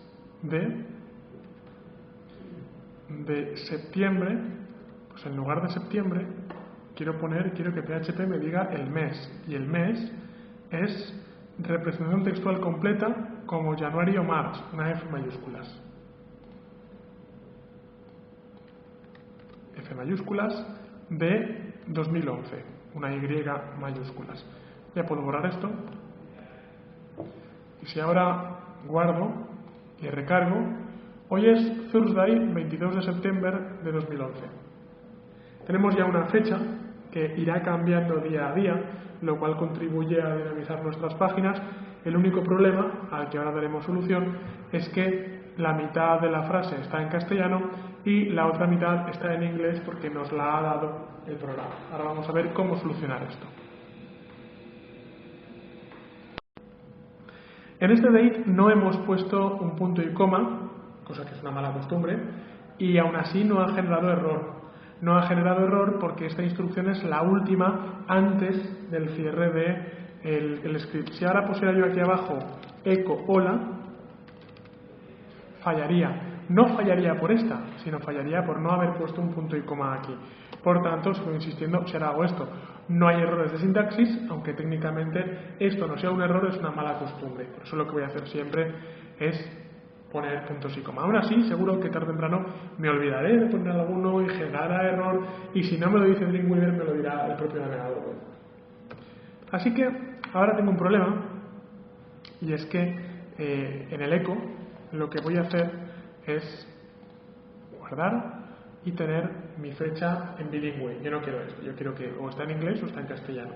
de septiembre, pues en lugar de septiembre quiero que PHP me diga el mes, y el mes es representación textual completa como January o March, una F mayúsculas. F mayúsculas de 2011, una Y mayúsculas. Ya puedo borrar esto. Y si ahora guardo y recargo, hoy es Thursday, 22 de septiembre de 2011. Tenemos ya una fecha que irá cambiando día a día, lo cual contribuye a dinamizar nuestras páginas. El único problema, al que ahora daremos solución, es que la mitad de la frase está en castellano y la otra mitad está en inglés porque nos la ha dado el programa. Ahora vamos a ver cómo solucionar esto. En este date no hemos puesto un punto y coma, cosa que es una mala costumbre, y aún así no ha generado error. No ha generado error porque esta instrucción es la última antes del cierre del script. Si ahora pusiera yo aquí abajo eco hola, fallaría. No fallaría por esta, sino fallaría por no haber puesto un punto y coma aquí. Por tanto, sigo insistiendo, si ahora hago esto, no hay errores de sintaxis, aunque técnicamente esto no sea un error, es una mala costumbre. Por eso lo que voy a hacer siempre es poner puntos y coma. Aún así, seguro que tarde o temprano me olvidaré de poner alguno y generará error, y si no me lo dice Dreamweaver, me lo dirá el propio navegador. Así que ahora tengo un problema, y es que en el eco lo que voy a hacer es guardar y tener mi fecha en bilingüe. Yo no quiero esto, yo quiero que o está en inglés o está en castellano.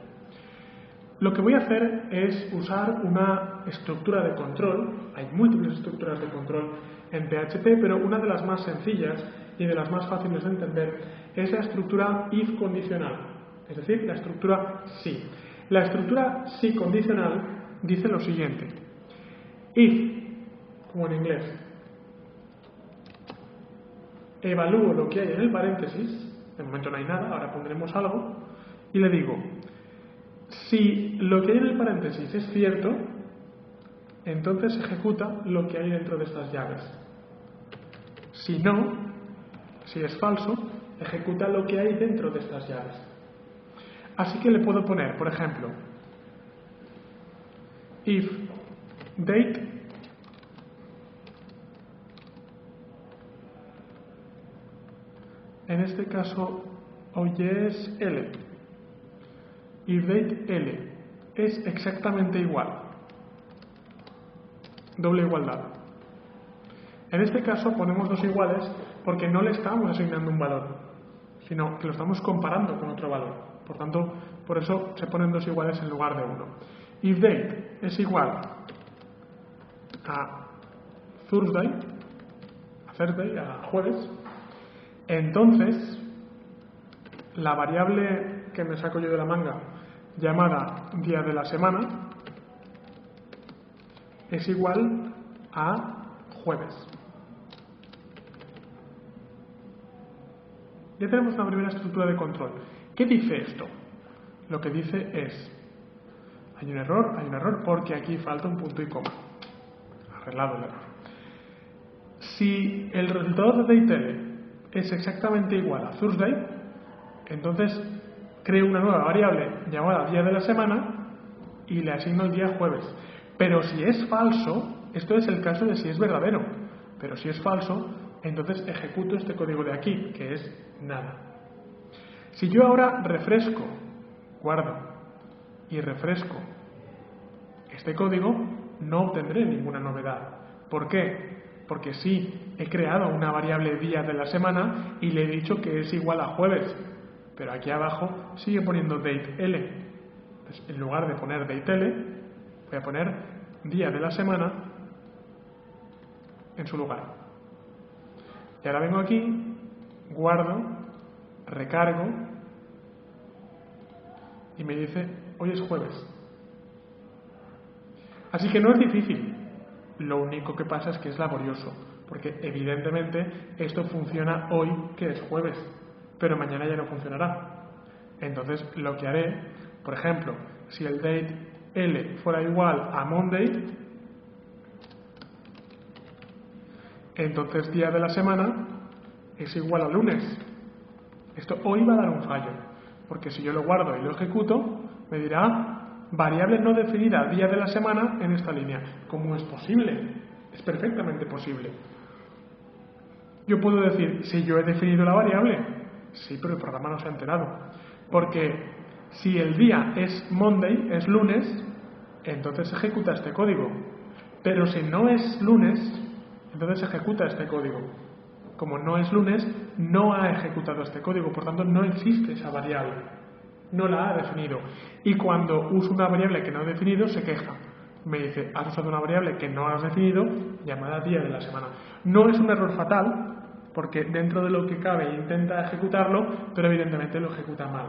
Lo que voy a hacer es usar una estructura de control. Hay múltiples estructuras de control en PHP, pero una de las más sencillas y de las más fáciles de entender es la estructura if condicional, es decir, la estructura si. La estructura si condicional dice lo siguiente: if, como en inglés, evalúo lo que hay en el paréntesis, de momento no hay nada, ahora pondremos algo, y le digo, si lo que hay en el paréntesis es cierto, entonces ejecuta lo que hay dentro de estas llaves. Si no, si es falso, ejecuta lo que hay dentro de estas llaves. Así que le puedo poner, por ejemplo, if date en este caso hoy es L, if date L es exactamente igual, doble igualdad. En este caso ponemos dos iguales porque no le estamos asignando un valor, sino que lo estamos comparando con otro valor. Por tanto, por eso se ponen dos iguales en lugar de uno. If date es igual a Thursday, a jueves, entonces la variable que me saco yo de la manga llamada día de la semana es igual a jueves. Ya tenemos una primera estructura de control. ¿Qué dice esto? Lo que dice es, hay un error porque aquí falta un punto y coma. Arreglado el error. Si el resultado de DateL es exactamente igual a Thursday, entonces creo una nueva variable llamada día de la semana y le asigno el día jueves. Pero si es falso, esto es el caso de si es verdadero, pero si es falso, entonces ejecuto este código de aquí, que es nada. Si yo ahora refresco, guardo y refresco este código, no obtendré ninguna novedad. ¿Por qué? Porque sí, he creado una variable día de la semana y le he dicho que es igual a jueves, pero aquí abajo sigue poniendo DateL. Entonces, en lugar de poner DateL, voy a poner día de la semana en su lugar. Y ahora vengo aquí, guardo, recargo y me dice, hoy es jueves. Así que no es difícil. Lo único que pasa es que es laborioso, porque evidentemente esto funciona hoy, que es jueves, pero mañana ya no funcionará. Entonces lo que haré, por ejemplo, si el DateL fuera igual a Monday, entonces día de la semana es igual a lunes. Esto hoy va a dar un fallo, porque si yo lo guardo y lo ejecuto, me dirá variable no definida día de la semana en esta línea. ¿Cómo es posible? Es perfectamente posible. Yo puedo decir, si yo he definido la variable, sí, pero el programa no se ha enterado. Porque si el día es Monday, es lunes, entonces ejecuta este código. Pero si no es lunes, entonces ejecuta este código. Como no es lunes, no ha ejecutado este código, por tanto no existe esa variable. No la ha definido. Y cuando uso una variable que no he definido, se queja. Me dice, has usado una variable que no has definido, llamada día de la semana. No es un error fatal, porque dentro de lo que cabe intenta ejecutarlo, pero evidentemente lo ejecuta mal.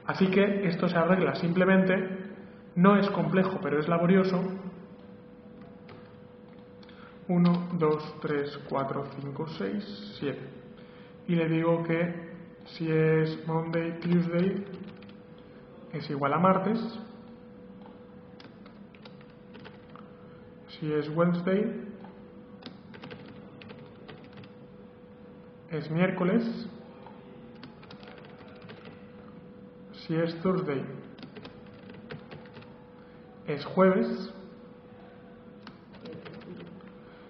Así que esto se arregla simplemente, no es complejo, pero es laborioso. 1, 2, 3, 4, 5, 6, 7. Y le digo que si es Monday, Tuesday, es igual a martes. Si es Wednesday, es miércoles. Si es Thursday, es jueves.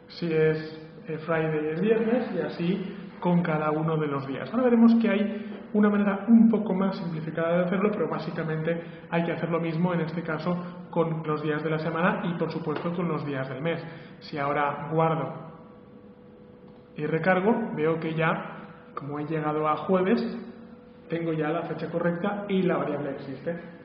Si es Friday, es viernes, y así con cada uno de los días. Ahora veremos que hay una manera un poco más simplificada de hacerlo, pero básicamente hay que hacer lo mismo en este caso con los días de la semana y por supuesto con los días del mes. Si ahora guardo y recargo, veo que ya, como he llegado a jueves, tengo ya la fecha correcta y la variable existe.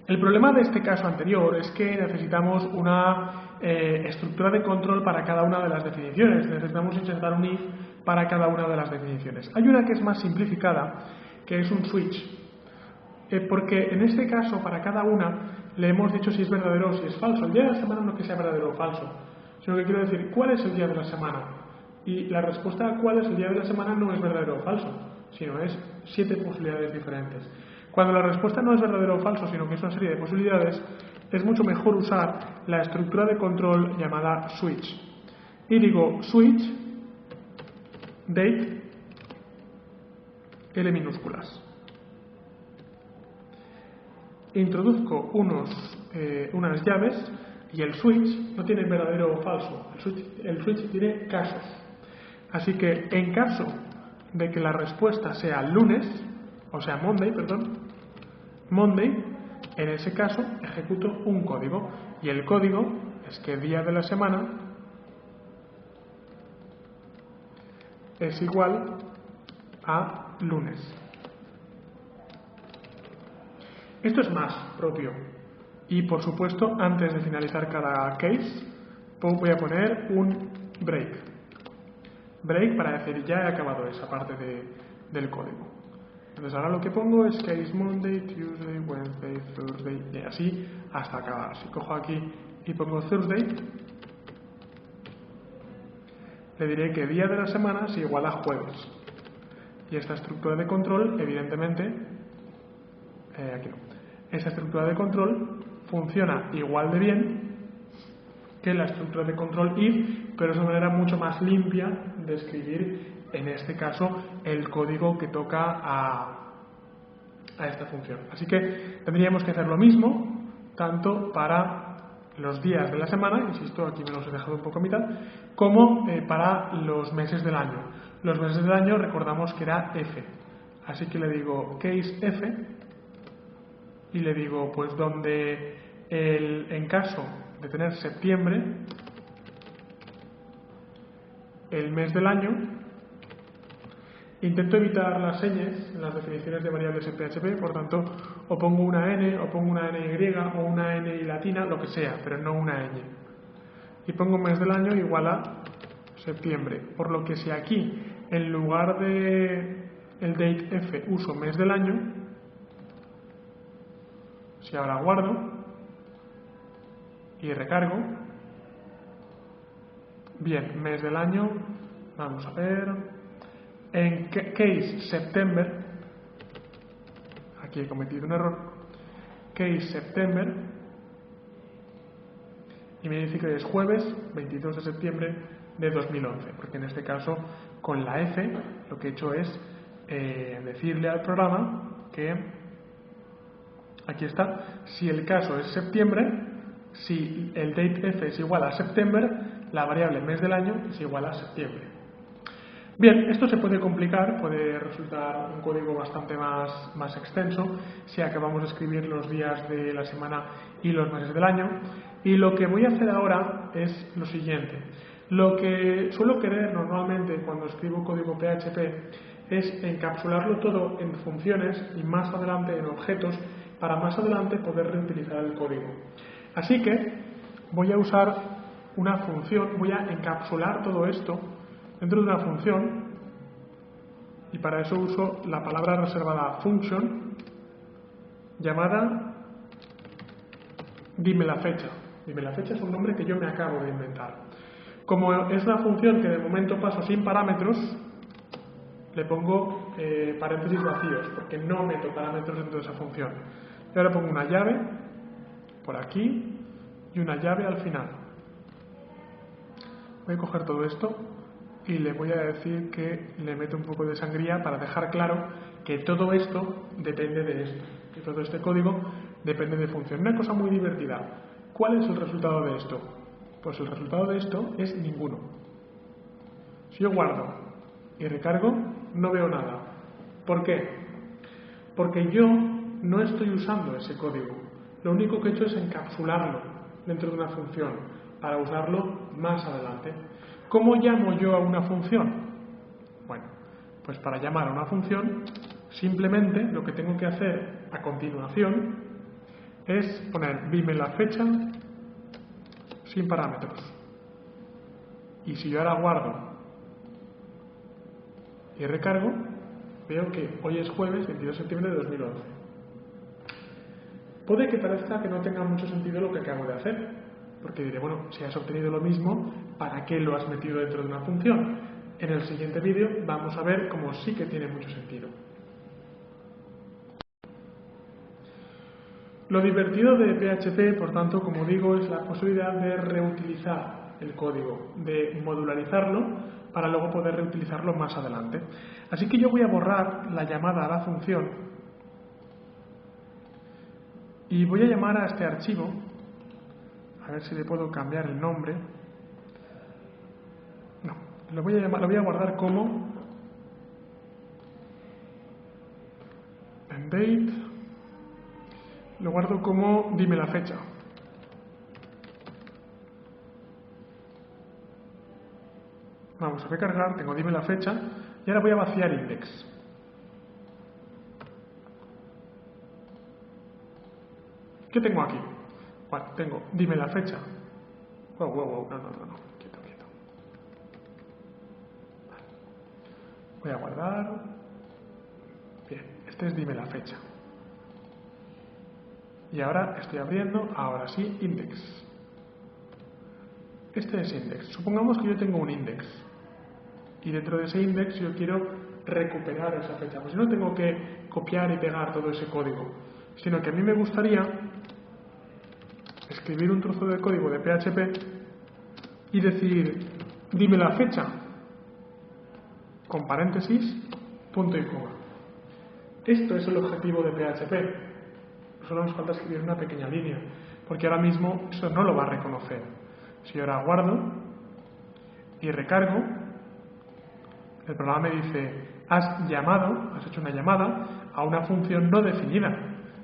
El problema de este caso anterior es que necesitamos una estructura de control para cada una de las definiciones. Necesitamos insertar un if para cada una de las definiciones. Hay una que es más simplificada, que es un switch. Porque en este caso, para cada una, le hemos dicho si es verdadero o si es falso. El día de la semana no es que sea verdadero o falso, sino que quiero decir cuál es el día de la semana. Y la respuesta a cuál es el día de la semana no es verdadero o falso, sino es 7 posibilidades diferentes. Cuando la respuesta no es verdadero o falso, sino que es una serie de posibilidades, es mucho mejor usar la estructura de control llamada switch. Y digo switch date L minúsculas. Introduzco unas llaves y el switch no tiene verdadero o falso. El switch tiene casos. Así que en caso de que la respuesta sea lunes, o sea Monday, en ese caso ejecuto un código y el código es que día de la semana es igual a lunes. Esto es más propio. Y por supuesto, antes de finalizar cada case, voy a poner un break. Break para decir ya he acabado esa parte del código. Entonces ahora lo que pongo es case Monday, Tuesday, Wednesday, Thursday, y así hasta acabar. Si cojo aquí y pongo Thursday, le diré que día de la semana es igual a jueves. Y esta estructura de control, evidentemente, aquí no. Esta estructura de control funciona igual de bien que la estructura de control if, pero es una manera mucho más limpia de escribir, en este caso, el código que toca a esta función. Así que tendríamos que hacer lo mismo, tanto para los días de la semana, insisto, aquí me los he dejado un poco a mitad, como para los meses del año. Los meses del año recordamos que era F, así que le digo case F y le digo pues donde en caso de tener septiembre, el mes del año, intento evitar las señas en las definiciones de variables en PHP, por tanto, o pongo una n, o pongo una ny, o una ni latina, lo que sea, pero no una ñ. Y pongo mes del año igual a septiembre, por lo que si aquí, en lugar de el date f, uso mes del año, si ahora guardo y recargo, bien, mes del año, vamos a ver, en case September, aquí he cometido un error, case September, y me dice que es jueves 22 de septiembre de 2011, porque en este caso con la F lo que he hecho es decirle al programa que, aquí está, si el caso es septiembre, si el date F es igual a September, la variable mes del año es igual a septiembre. Bien, esto se puede complicar, puede resultar un código bastante más extenso si acabamos de escribir los días de la semana y los meses del año. Y lo que voy a hacer ahora es lo siguiente. Lo que suelo querer normalmente cuando escribo código PHP es encapsularlo todo en funciones y más adelante en objetos para más adelante poder reutilizar el código. Así que voy a usar una función, voy a encapsular todo esto dentro de una función y para eso uso la palabra reservada function llamada dime la fecha. Dime la fecha es un nombre que yo me acabo de inventar. Como es una función que de momento paso sin parámetros, le pongo paréntesis vacíos porque no meto parámetros dentro de esa función. Y ahora pongo una llave por aquí y una llave al final. Voy a coger todo esto y le voy a decir que le meto un poco de sangría para dejar claro que todo esto depende de esto, que todo este código depende de función. Una cosa muy divertida. ¿Cuál es el resultado de esto? Pues el resultado de esto es ninguno. Si yo guardo y recargo, no veo nada. ¿Por qué? Porque yo no estoy usando ese código. Lo único que he hecho es encapsularlo dentro de una función para usarlo más adelante. ¿Cómo llamo yo a una función? Bueno, pues para llamar a una función, simplemente lo que tengo que hacer a continuación es poner dime la fecha sin parámetros. Y si yo ahora guardo y recargo, veo que hoy es jueves 22 de septiembre de 2011. Puede que parezca que no tenga mucho sentido lo que acabo de hacer, porque diré, bueno, si has obtenido lo mismo, ¿para qué lo has metido dentro de una función? En el siguiente vídeo vamos a ver cómo sí que tiene mucho sentido. Lo divertido de PHP, por tanto, como digo, es la posibilidad de reutilizar el código, de modularizarlo para luego poder reutilizarlo más adelante. Así que yo voy a borrar la llamada a la función y voy a llamar a este archivo, a ver si le puedo cambiar el nombre. No, lo voy a guardar como en date, lo guardo como dime la fecha. Vamos a recargar, tengo dime la fecha y ahora voy a vaciar index. ¿Qué tengo aquí? Bueno, tengo, dime la fecha. Wow, no. Quieto. Vale. Voy a guardar. Bien, este es dime la fecha. Y ahora estoy abriendo, ahora sí, index. Este es index. Supongamos que yo tengo un index. Y dentro de ese index yo quiero recuperar esa fecha. Pues yo no tengo que copiar y pegar todo ese código, sino que a mí me gustaría escribir un trozo de código de PHP y decir, dime la fecha, con paréntesis, punto y coma. Esto es el objetivo de PHP. Solo nos falta escribir una pequeña línea, porque ahora mismo eso no lo va a reconocer. Si yo ahora guardo y recargo, el programa me dice, has hecho una llamada a una función no definida.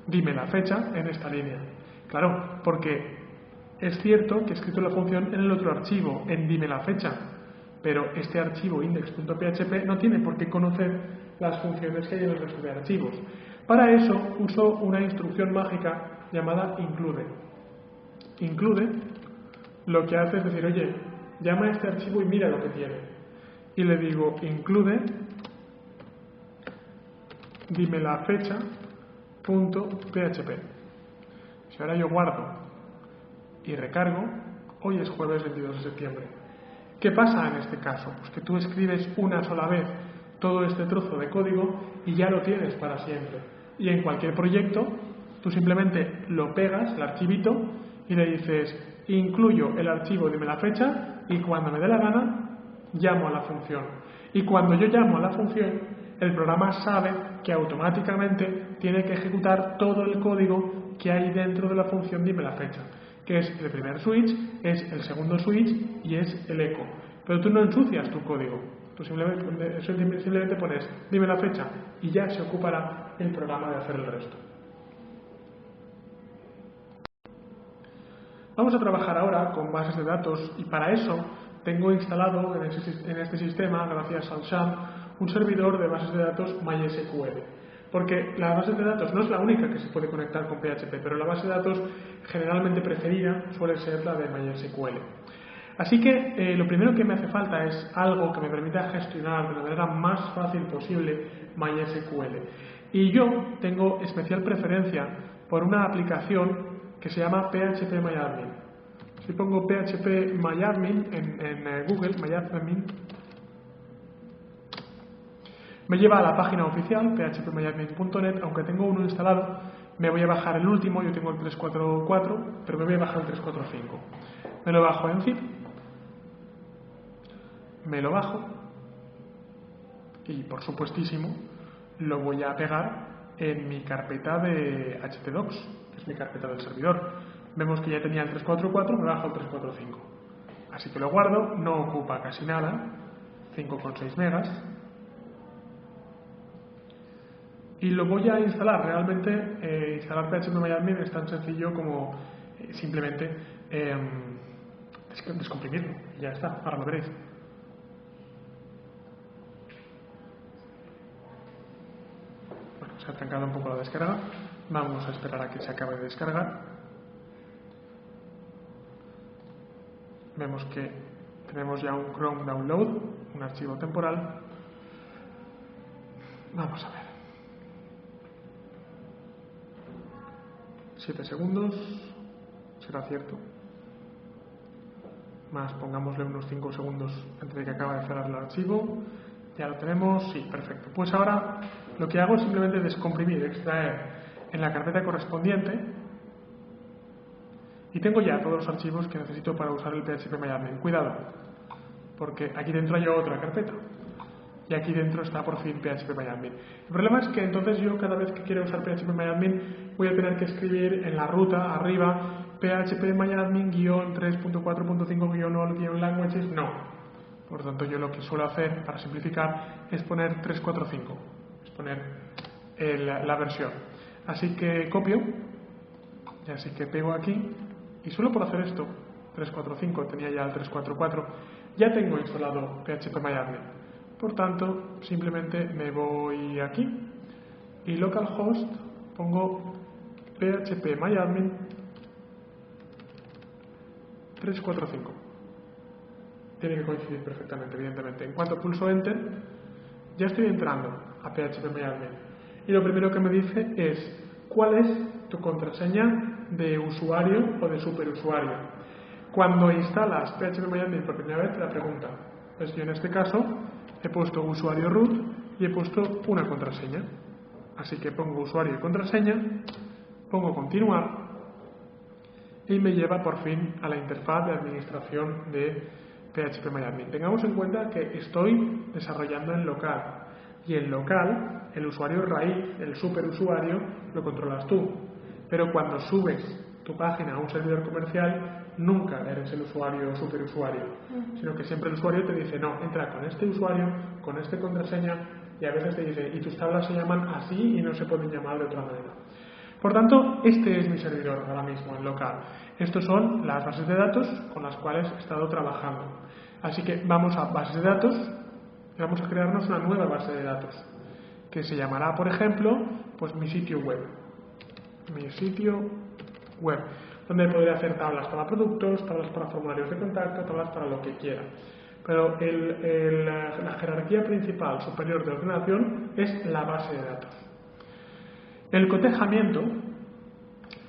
Dime la fecha en esta línea. Claro, porque es cierto que he escrito la función en el otro archivo, en dime la fecha, pero este archivo index.php no tiene por qué conocer las funciones que hay en el resto de archivos. Para eso uso una instrucción mágica llamada include. Include lo que hace es decir, oye, llama a este archivo y mira lo que tiene. Y le digo, include, dime la fecha, .php. Si ahora yo guardo y recargo, hoy es jueves 22 de septiembre. ¿Qué pasa en este caso? Pues que tú escribes una sola vez todo este trozo de código y ya lo tienes para siempre. Y en cualquier proyecto, tú simplemente lo pegas, el archivito, y le dices, incluyo el archivo, dime la fecha, y cuando me dé la gana, llamo a la función. Y cuando yo llamo a la función, el programa sabe que automáticamente tiene que ejecutar todo el código que hay dentro de la función dime la fecha, que es el primer switch, es el segundo switch y es el eco. Pero tú no ensucias tu código. Tú simplemente pones dime la fecha y ya se ocupará el programa de hacer el resto. Vamos a trabajar ahora con bases de datos y para eso tengo instalado en este sistema, gracias al SHAM, un servidor de bases de datos MySQL. Porque la base de datos no es la única que se puede conectar con PHP, pero la base de datos generalmente preferida suele ser la de MySQL. Así que lo primero que me hace falta es algo que me permita gestionar de la manera más fácil posible MySQL. Y yo tengo especial preferencia por una aplicación que se llama phpMyAdmin. Si pongo phpMyAdmin en Google, MyAdmin, me lleva a la página oficial, phpMyAdmin.net, aunque tengo uno instalado, me voy a bajar el último, yo tengo el 344, pero me voy a bajar el 345. Me lo bajo en zip, me lo bajo y, por supuestísimo, lo voy a pegar en mi carpeta de htdocs, que es mi carpeta del servidor. Vemos que ya tenía el 344, me bajo el 345. Así que lo guardo, no ocupa casi nada, 5,6 megas. Y lo voy a instalar. Realmente instalar phpMyAdmin es tan sencillo como simplemente descomprimirlo. Y ya está, ahora lo veréis. Bueno, se ha trancado un poco la descarga. Vamos a esperar a que se acabe de descargar. Vemos que tenemos ya un Chrome Download, un archivo temporal. Vamos a ver. 7 segundos, será cierto. Más, pongámosle unos 5 segundos entre que acaba de cerrar el archivo. Ya lo tenemos, sí, perfecto. Pues ahora lo que hago es simplemente descomprimir, extraer en la carpeta correspondiente y tengo ya todos los archivos que necesito para usar el phpMyAdmin. Cuidado, porque aquí dentro hay otra carpeta y aquí dentro está por fin phpMyAdmin. El problema es que entonces yo cada vez que quiero usar phpMyAdmin voy a tener que escribir en la ruta arriba phpMyAdmin-3.4.5-all-languages no. Por lo tanto yo lo que suelo hacer para simplificar es poner 345, es poner la versión. Así que copio y así que pego aquí y solo por hacer esto 345, tenía ya el 344, ya tengo instalado phpMyAdmin. Por tanto, simplemente me voy aquí y localhost pongo phpMyAdmin 345. Tiene que coincidir perfectamente, evidentemente. En cuanto pulso Enter, ya estoy entrando a phpMyAdmin. Y lo primero que me dice es cuál es tu contraseña de usuario o de superusuario. Cuando instalas phpMyAdmin por primera vez te la pregunta. Pues yo en este caso he puesto usuario root y he puesto una contraseña. Así que pongo usuario y contraseña, pongo continuar y me lleva por fin a la interfaz de administración de phpMyAdmin. Tengamos en cuenta que estoy desarrollando en local y en local el usuario raíz, el superusuario, lo controlas tú. Pero cuando subes tu página a un servidor comercial, nunca eres el usuario o superusuario, sino que siempre el usuario te dice, no, entra con este usuario, con esta contraseña, y a veces te dice, y tus tablas se llaman así y no se pueden llamar de otra manera. Por tanto, este es mi servidor ahora mismo en local. Estos son las bases de datos con las cuales he estado trabajando. Así que vamos a bases de datos y vamos a crearnos una nueva base de datos que se llamará, por ejemplo, pues mi sitio web. Mi sitio web, donde podré hacer tablas para productos, tablas para formularios de contacto, tablas para lo que quiera. Pero la jerarquía principal superior de ordenación es la base de datos. El cotejamiento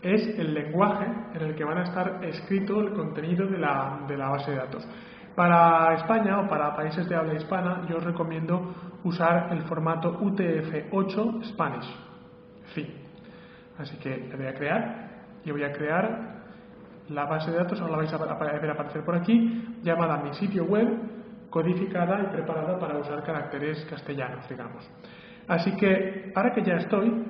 es el lenguaje en el que van a estar escrito el contenido de la base de datos. Para España o para países de habla hispana, yo os recomiendo usar el formato UTF-8 Spanish. Fin. Así que le voy a crear y voy a crear la base de datos, ahora la vais a ver aparecer por aquí, llamada mi sitio web, codificada y preparada para usar caracteres castellanos, digamos. Así que ahora que ya estoy,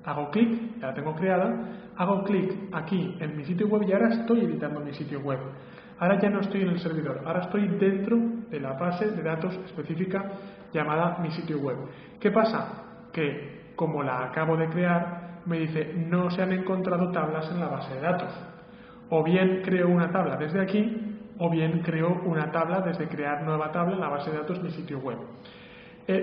hago clic, ya la tengo creada, hago clic aquí en mi sitio web y ahora estoy editando mi sitio web. Ahora ya no estoy en el servidor, ahora estoy dentro de la base de datos específica llamada mi sitio web. ¿Qué pasa? Que como la acabo de crear, me dice no se han encontrado tablas en la base de datos. O bien creo una tabla desde aquí, o bien creo una tabla desde crear nueva tabla en la base de datos mi sitio web.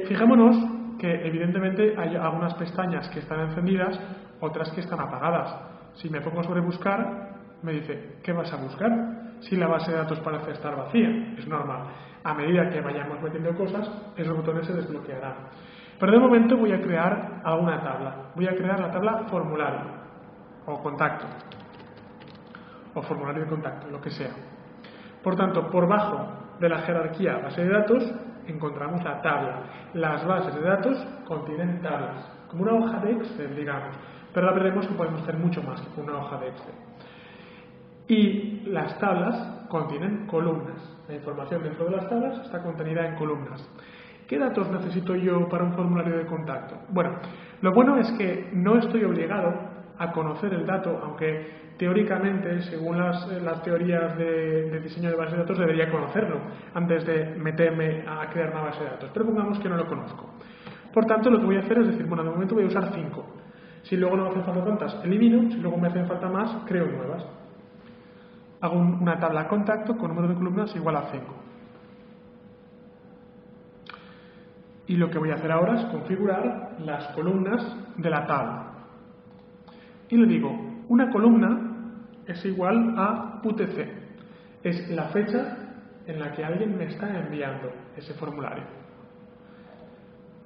Fijémonos que evidentemente hay algunas pestañas que están encendidas, otras que están apagadas. Si me pongo sobre buscar, me dice, ¿qué vas a buscar? Si la base de datos parece estar vacía, es normal. A medida que vayamos metiendo cosas, esos botones se desbloquearán. Pero de momento voy a crear alguna tabla. Voy a crear la tabla formulario o contacto o formulario de contacto, lo que sea. Por tanto, por bajo de la jerarquía base de datos encontramos la tabla. Las bases de datos contienen tablas, como una hoja de Excel, digamos. Pero ahora veremos que podemos hacer mucho más que una hoja de Excel. Y las tablas contienen columnas. La información dentro de las tablas está contenida en columnas. ¿Qué datos necesito yo para un formulario de contacto? Bueno, lo bueno es que no estoy obligado a conocer el dato, aunque teóricamente, según las teorías de diseño de base de datos, debería conocerlo antes de meterme a crear una base de datos. Pero pongamos que no lo conozco. Por tanto, lo que voy a hacer es decir, bueno, de momento voy a usar 5. Si luego no me hacen falta tantas, elimino. Si luego me hacen falta más, creo nuevas. Hago una tabla contacto con número de columnas igual a 5. Y lo que voy a hacer ahora es configurar las columnas de la tabla. Y le digo, una columna es igual a UTC. Es la fecha en la que alguien me está enviando ese formulario.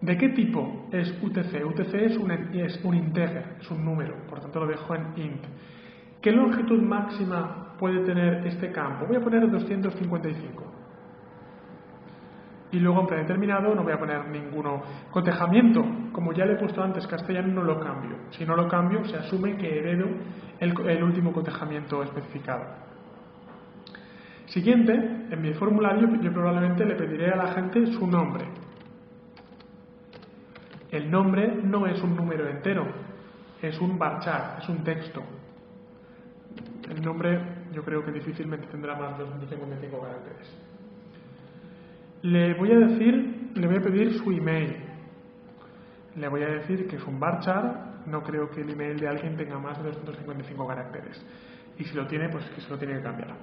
¿De qué tipo es UTC? UTC es un integer, es un número, por tanto lo dejo en int. ¿Qué longitud máxima puede tener este campo? Voy a poner 255. Y luego en predeterminado no voy a poner ninguno. Cotejamiento, como ya le he puesto antes castellano, no lo cambio. Si no lo cambio, se asume que heredo el último cotejamiento especificado. Siguiente, en mi formulario yo probablemente le pediré a la gente su nombre. El nombre no es un número entero, es un varchar, es un texto. El nombre yo creo que difícilmente tendrá más de 255 caracteres. Le voy a pedir su email. Le voy a decir que es un varchar, no creo que el email de alguien tenga más de 255 caracteres. Y si lo tiene, pues que se lo tiene que cambiar.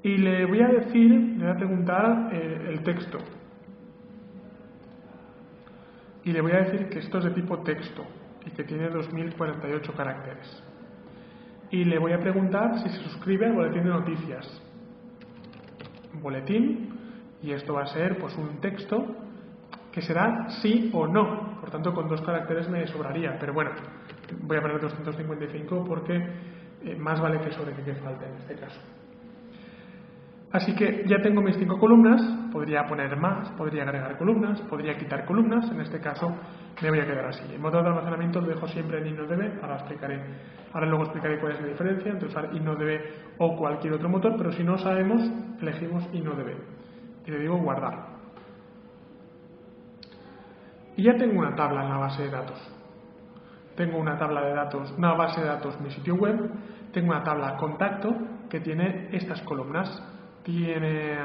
Y le voy a preguntar el texto. Y le voy a decir que esto es de tipo texto. y que tiene 2048 caracteres. Y le voy a preguntar si se suscribe al boletín de noticias. Boletín, y esto va a ser pues un texto que será sí o no, por tanto con 2 caracteres me sobraría, pero bueno, voy a poner 255 porque más vale que sobre que falte en este caso. Así que ya tengo mis 5 columnas, podría poner más, podría agregar columnas, podría quitar columnas, en este caso me voy a quedar así. El motor de almacenamiento lo dejo siempre en InnoDB, ahora luego explicaré cuál es la diferencia entre usar InnoDB o cualquier otro motor, pero si no sabemos, elegimos InnoDB. Y le digo guardar. Y ya tengo una tabla en la base de datos. Tengo una tabla de datos, una base de datos, mi sitio web, tengo una tabla contacto que tiene estas columnas. Tiene,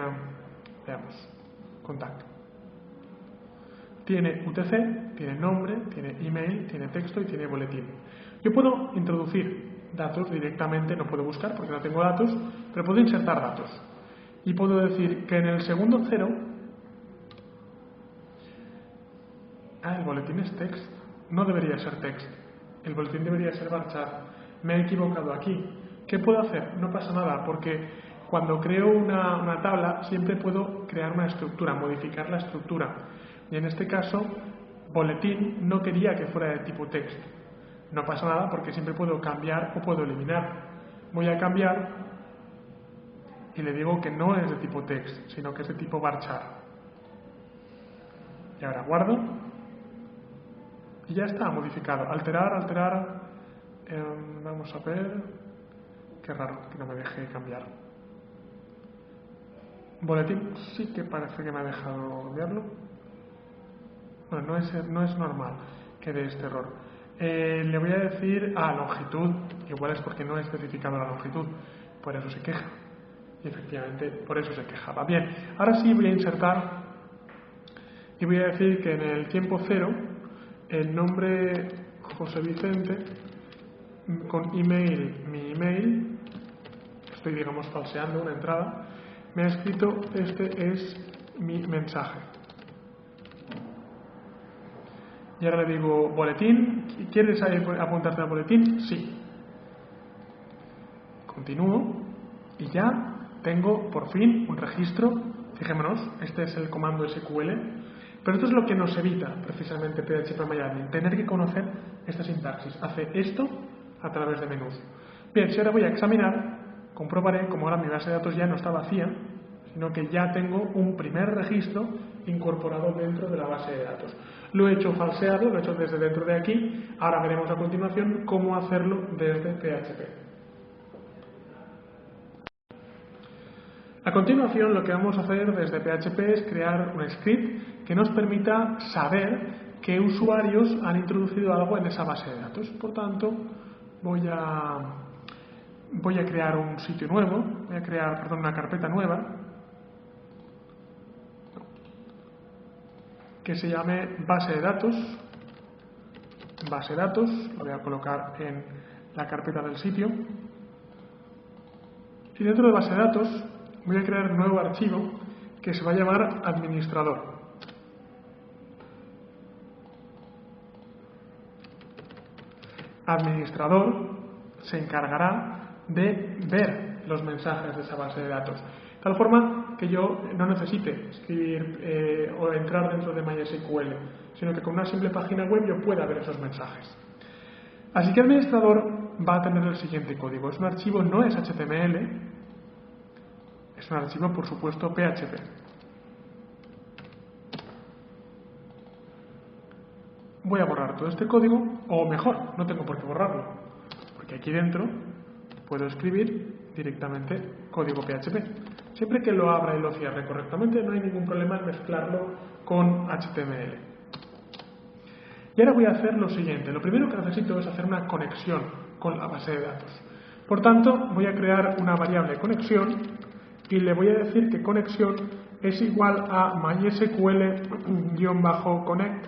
veamos, contacto. Tiene UTC, tiene nombre, tiene email, tiene texto y tiene boletín. Yo puedo introducir datos directamente, no puedo buscar porque no tengo datos, pero puedo insertar datos. Y puedo decir que en el segundo 0, el boletín es text, no debería ser text, el boletín debería ser varchar. Me he equivocado aquí. ¿Qué puedo hacer? No pasa nada, porque cuando creo una tabla siempre puedo crear una estructura, modificar la estructura. Y en este caso, boletín no quería que fuera de tipo text. No pasa nada porque siempre puedo cambiar o puedo eliminar. Voy a cambiar y le digo que no es de tipo text, sino que es de tipo varchar. Y ahora guardo. Y ya está modificado. Alterar. Vamos a ver. Qué raro que no me deje cambiar. Boletín sí que parece que me ha dejado verlo. Bueno, no es normal que dé este error. Le voy a decir longitud. Igual es porque no he especificado la longitud. Por eso se queja. Y efectivamente, por eso se quejaba. Bien, ahora sí voy a insertar y voy a decir que en el tiempo 0 el nombre José Vicente con email, mi email, estoy digamos falseando una entrada, me ha escrito este es mi mensaje. Y ahora le digo boletín, ¿quieres apuntarte al boletín? Sí. Continúo y ya tengo por fin un registro. Fijémonos, este es el comando SQL, pero esto es lo que nos evita precisamente PHP-MyAdmin, tener que conocer esta sintaxis. Hace esto a través de menús. Bien, si ahora voy a examinar, comprobaré como ahora mi base de datos ya no está vacía, sino que ya tengo un primer registro incorporado dentro de la base de datos. Lo he hecho falseado, lo he hecho desde dentro de aquí. Ahora veremos a continuación cómo hacerlo desde PHP. A continuación, lo que vamos a hacer desde PHP es crear un script que nos permita saber qué usuarios han introducido algo en esa base de datos. Por tanto, voy a crear un sitio nuevo, voy a crear, una carpeta nueva que se llame base de datos, lo voy a colocar en la carpeta del sitio, y dentro de base de datos voy a crear un nuevo archivo que se va a llamar administrador. Administrador se encargará de ver los mensajes de esa base de datos, de tal forma que yo no necesite escribir o entrar dentro de MySQL, sino que con una simple página web yo pueda ver esos mensajes. Así que administrador va a tener el siguiente código. Es un archivo, no es HTML, es un archivo, por supuesto, PHP. Voy a borrar todo este código, o mejor, no tengo por qué borrarlo, porque aquí dentro puedo escribir directamente código PHP. Siempre que lo abra y lo cierre correctamente, no hay ningún problema en mezclarlo con HTML. Y ahora voy a hacer lo siguiente. Lo primero que necesito es hacer una conexión con la base de datos. Por tanto, voy a crear una variable conexión y le voy a decir que conexión es igual a mysql-connect.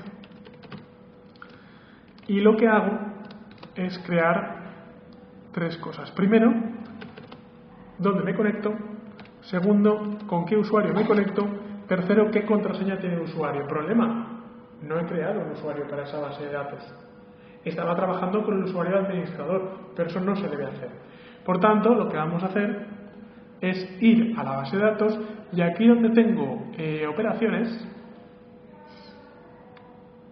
Y lo que hago es crear 3 cosas. Primero, ¿dónde me conecto? Segundo, ¿con qué usuario me conecto? Tercero, ¿qué contraseña tiene el usuario? Problema, no he creado un usuario para esa base de datos. estaba trabajando con el usuario administrador, pero eso no se debe hacer. Por tanto, lo que vamos a hacer es ir a la base de datos y aquí donde tengo operaciones,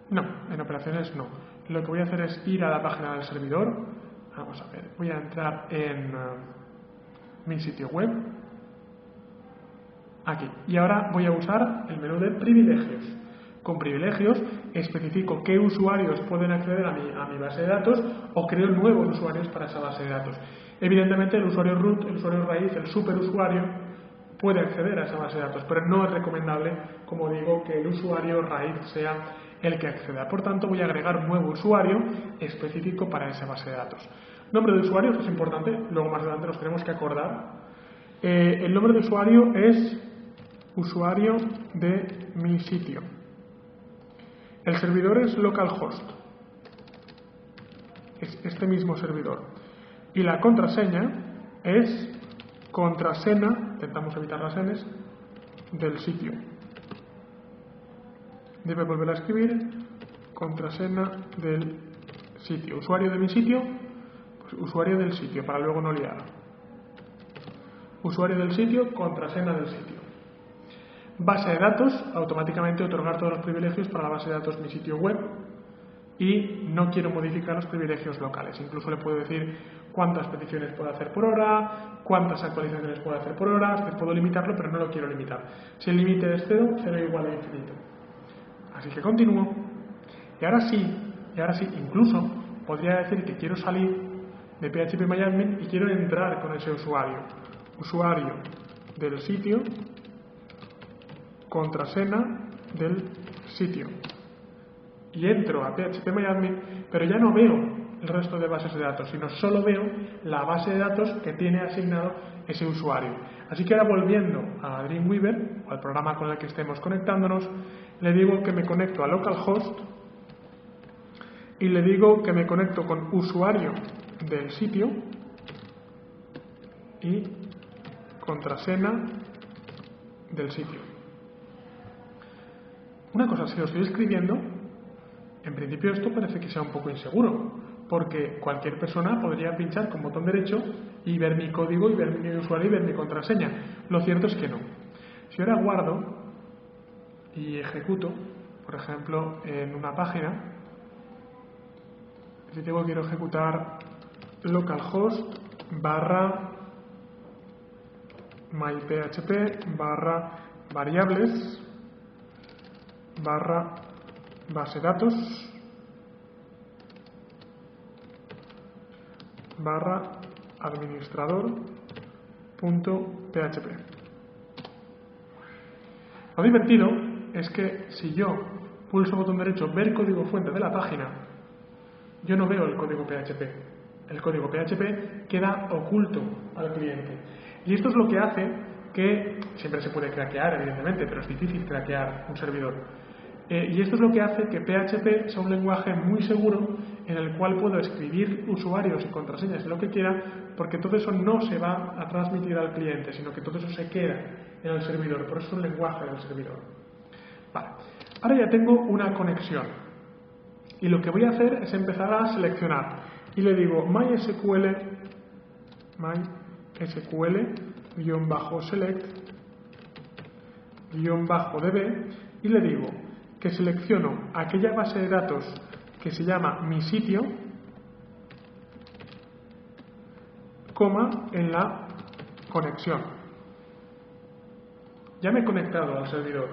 no, en operaciones no. Lo que voy a hacer es ir a la página del servidor. Vamos a ver, voy a entrar en mi sitio web. Aquí. Y ahora voy a usar el menú de privilegios. Con privilegios especifico qué usuarios pueden acceder a mi base de datos o creo nuevos usuarios para esa base de datos. Evidentemente el usuario root, el usuario raíz, el superusuario puede acceder a esa base de datos, pero no es recomendable, como digo, que el usuario raíz sea el que acceda. Por tanto, voy a agregar un nuevo usuario específico para esa base de datos. Nombre de usuario, esto es importante, luego más adelante nos tenemos que acordar. El nombre de usuario es usuario de mi sitio. El servidor es localhost, es este mismo servidor. Y la contraseña es contraseña, intentamos evitar las N's, del sitio. Debe volver a escribir contraseña del sitio. Usuario de mi sitio, pues usuario del sitio, para luego no liar. Usuario del sitio, contraseña del sitio. Base de datos, automáticamente otorgar todos los privilegios para la base de datos de mi sitio web y no quiero modificar los privilegios locales. Incluso le puedo decir cuántas peticiones puedo hacer por hora, cuántas actualizaciones puedo hacer por hora, puedo limitarlo, pero no lo quiero limitar. Si el límite es 0, 0 igual a infinito. Así que continúo. Y ahora sí, incluso podría decir que quiero salir de PHPMyAdmin y quiero entrar con ese usuario. Usuario del sitio, contraseña del sitio. Y entro a PHPMyAdmin, pero ya no veo el resto de bases de datos, sino solo veo la base de datos que tiene asignado ese usuario. Así que ahora volviendo a Dreamweaver, o al programa con el que estemos conectándonos, le digo que me conecto a localhost y le digo que me conecto con usuario del sitio y contraseña del sitio. Una cosa, si lo estoy escribiendo, en principio esto parece que sea un poco inseguro, porque cualquier persona podría pinchar con botón derecho y ver mi código y ver mi usuario y ver mi contraseña. Lo cierto es que no. Si ahora guardo y ejecuto, por ejemplo, en una página, si quiero ejecutar localhost barra myphp barra variables barra base datos barra administrador.php. Lo divertido es que si yo pulso botón derecho ver código fuente de la página, yo no veo el código PHP. El código PHP queda oculto al cliente. Y esto es lo que hace que, siempre se puede craquear evidentemente, pero es difícil craquear un servidor. Y esto es lo que hace que PHP sea un lenguaje muy seguro en el cual puedo escribir usuarios y contraseñas de lo que quiera, porque todo eso no se va a transmitir al cliente, sino que todo eso se queda en el servidor. Por eso es un lenguaje del servidor. Vale. Ahora ya tengo una conexión. Y lo que voy a hacer es empezar a seleccionar. Y le digo mysql-select-db y le digo que selecciono aquella base de datos que se llama mi sitio, coma, en la conexión. Ya me he conectado al servidor.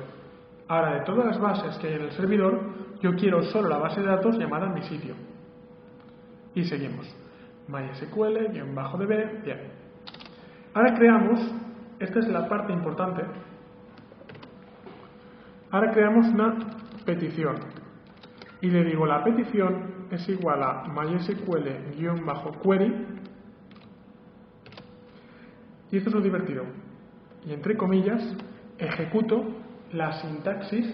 Ahora, de todas las bases que hay en el servidor, yo quiero solo la base de datos llamada mi sitio. Y seguimos. mysql-db, bien. Ahora creamos, esta es la parte importante, ahora creamos una petición. Y le digo, la petición es igual a mysql-query. Y esto es lo divertido. Y entre comillas, ejecuto la sintaxis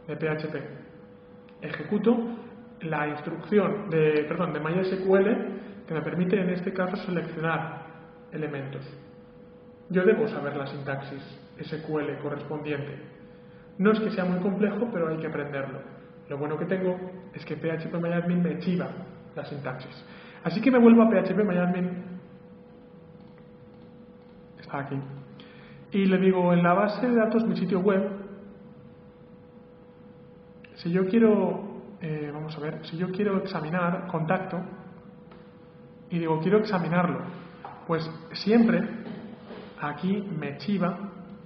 de PHP. Ejecuto la instrucción de MySQL que me permite en este caso seleccionar elementos. Yo debo saber la sintaxis SQL correspondiente. No es que sea muy complejo, pero hay que aprenderlo. Lo bueno que tengo es que PHPMyAdmin me chiva la sintaxis. Así que me vuelvo a phpMyAdmin, está aquí, y le digo en la base de datos mi sitio web. Si yo quiero, vamos a ver, si yo quiero examinar contacto y digo quiero examinarlo, pues siempre aquí me chiva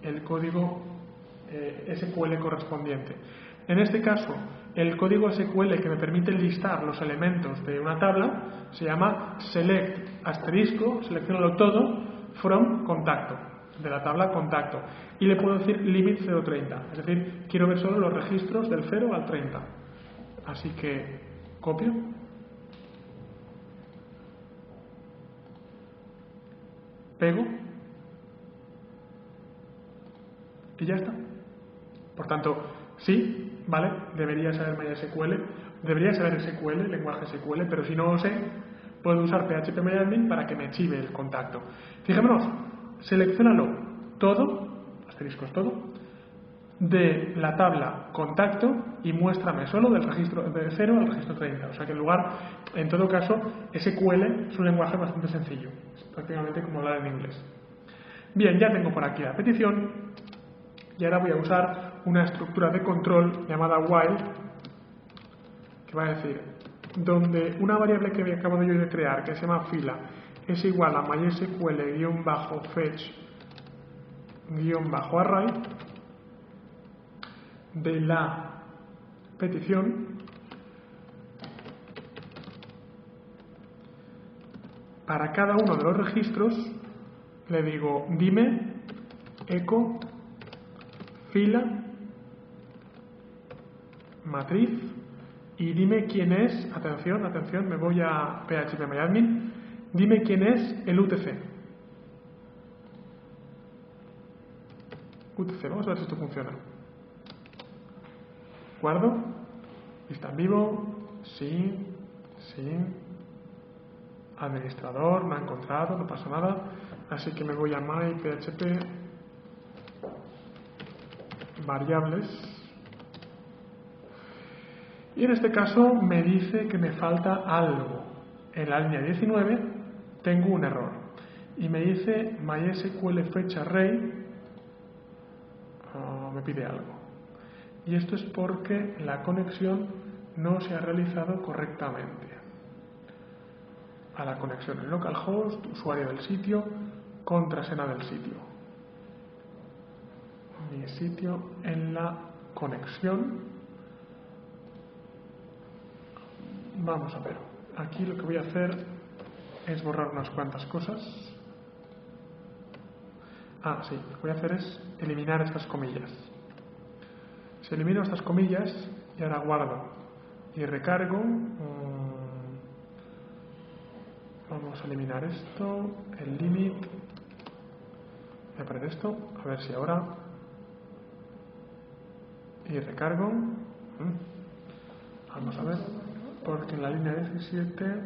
el código SQL correspondiente. En este caso, el código SQL que me permite listar los elementos de una tabla se llama select asterisco, seleccionalo todo, from contacto, de la tabla contacto. Y le puedo decir limit 030, es decir, quiero ver solo los registros del 0 al 30. Así que copio. Pego. Y ya está. Por tanto, sí, vale, debería saber MySQL, debería saber SQL, lenguaje SQL, pero si no lo sé, puedo usar phpMyAdmin para que me chive el contacto. Fijémonos, selecciónalo todo, asteriscos todo, de la tabla contacto y muéstrame solo del registro de 0 al registro 30. O sea que en lugar, en todo caso, SQL es un lenguaje bastante sencillo, es prácticamente como hablar en inglés. Bien, ya tengo por aquí la petición y ahora voy a usar una estructura de control llamada while, que va a decir, donde una variable que acabo yo de crear, que se llama fila, es igual a mysql-fetch-array de la petición para cada uno de los registros le digo dime echo fila matriz y dime quién es, atención, me voy a phpMyAdmin, dime quién es el UTC. Vamos a ver si esto funciona. Guardo, está en vivo, sí, administrador, no ha encontrado, no pasa nada, así que me voy a myphp variables. Y en este caso me dice que me falta algo. En la línea 19 tengo un error. Y me dice mysql-fetch-array, me pide algo. Y esto es porque la conexión no se ha realizado correctamente. A la conexión en localhost, usuario del sitio, contraseña del sitio. Mi sitio en la conexión. Vamos a ver, aquí lo que voy a hacer es borrar unas cuantas cosas. Sí, lo que voy a hacer es eliminar estas comillas. Si elimino estas comillas y ahora guardo y recargo, vamos a eliminar esto, el limit, voy a poner esto, a ver si ahora, y recargo, vamos a ver. Porque en la línea 17...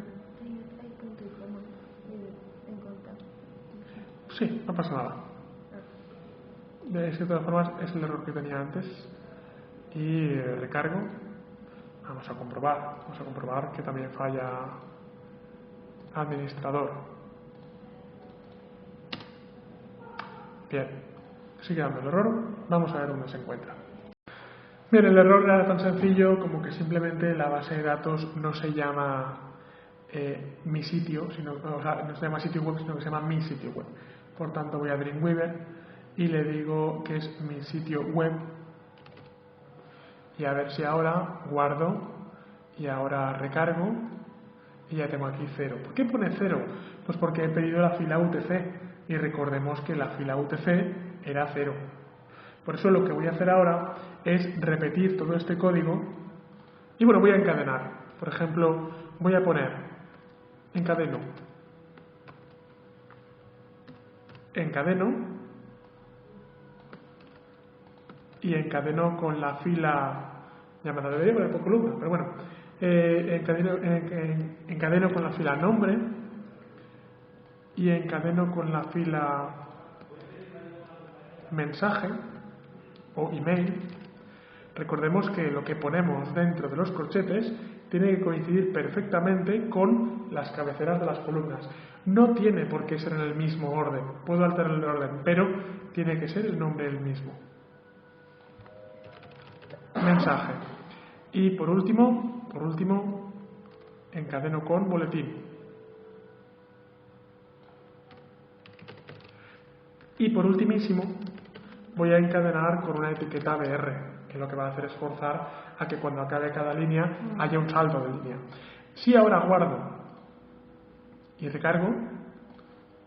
Sí, no pasa nada. De todas formas es el error que tenía antes. Y recargo. Vamos a comprobar que también falla administrador. Bien, sigue dando el error. Vamos a ver dónde se encuentra. Bien, el error era tan sencillo como que simplemente la base de datos no se llama mi sitio, no se llama sitio web, sino que se llama mi sitio web. Por tanto, voy a Dreamweaver y le digo que es mi sitio web. Y a ver si ahora guardo y ahora recargo y ya tengo aquí 0. ¿Por qué pone 0? Pues porque he pedido la fila UTC y recordemos que la fila UTC era 0. Por eso lo que voy a hacer ahora es repetir todo este código y bueno, voy a encadenar. Por ejemplo, voy a poner encadeno y encadeno con la fila, ya me la debería poner por columna, pero bueno, encadeno con la fila nombre y encadeno con la fila mensaje o email. Recordemos que lo que ponemos dentro de los corchetes tiene que coincidir perfectamente con las cabeceras de las columnas. No tiene por qué ser en el mismo orden, puedo alterar el orden, pero tiene que ser el nombre el mismo. Mensaje. Y por último, encadeno con boletín. Y por ultimísimo, voy a encadenar con una etiqueta BR, que lo que va a hacer es forzar a que cuando acabe cada línea haya un salto de línea. Si ahora guardo y recargo,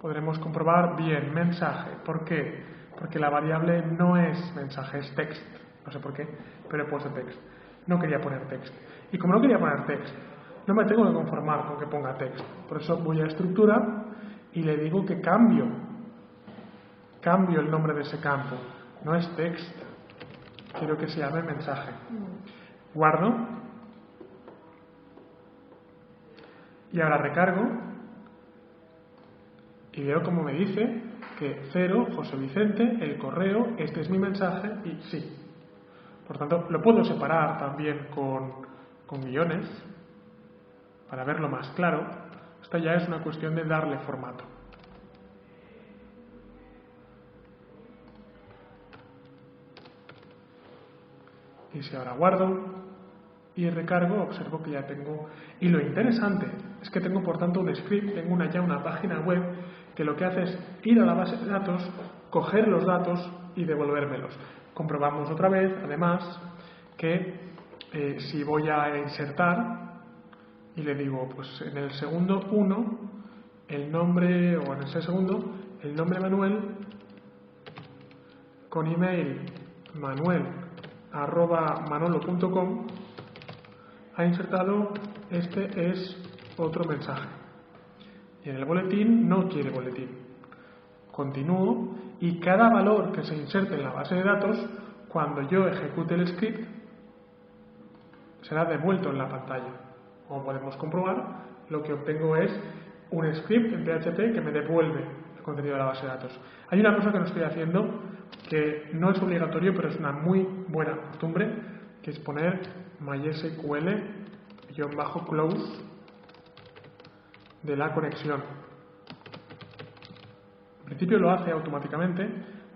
podremos comprobar bien mensaje. ¿Por qué? Porque la variable no es mensaje, es text. No sé por qué, pero he puesto text. No quería poner text. Y como no quería poner text, no me tengo que conformar con que ponga text. Por eso voy a estructura y le digo que cambio el nombre de ese campo. No es text. Quiero que se llame mensaje. Guardo. Y ahora recargo. Y veo como me dice que 0, José Vicente, el correo, este es mi mensaje y sí. Por tanto, lo puedo separar también con guiones para verlo más claro. Esto ya es una cuestión de darle formato. Y si ahora guardo y recargo, observo que ya tengo... Y lo interesante es que tengo, por tanto, un script, tengo ya una página web que lo que hace es ir a la base de datos, coger los datos y devolvérmelos. Comprobamos otra vez, además, que si voy a insertar y le digo, pues en el segundo 1, el nombre, o en ese segundo, el nombre Manuel con email manuel@manolo.com, ha insertado este es otro mensaje. Y en el boletín no quiere boletín. Continúo y cada valor que se inserte en la base de datos, cuando yo ejecute el script, será devuelto en la pantalla. Como podemos comprobar, lo que obtengo es un script en PHP que me devuelve el contenido de la base de datos. Hay una cosa que no estoy haciendo, que no es obligatorio, pero es una muy buena costumbre, que es poner MySQL-close de la conexión. En principio lo hace automáticamente,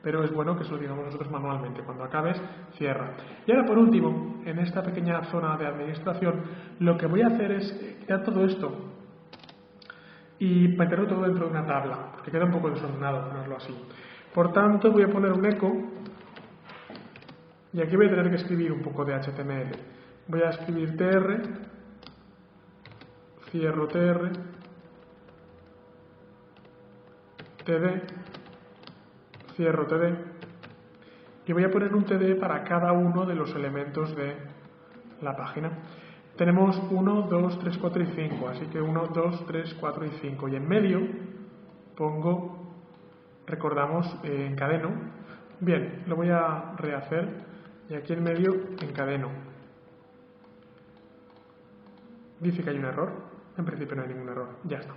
pero es bueno que se lo digamos nosotros manualmente. Cuando acabes, cierra. Y ahora, por último, en esta pequeña zona de administración, lo que voy a hacer es quitar todo esto y meterlo todo dentro de una tabla, porque queda un poco desordenado ponerlo así. Por tanto, voy a poner un eco y aquí voy a tener que escribir un poco de HTML. Voy a escribir tr, cierro tr, td, cierro td, y voy a poner un td para cada uno de los elementos de la página. Tenemos 1, 2, 3, 4 y 5, así que 1, 2, 3, 4 y 5. Y en medio pongo, recordamos, encadeno. Bien, lo voy a rehacer y aquí en medio encadeno. Dice que hay un error. En principio no hay ningún error. Ya está.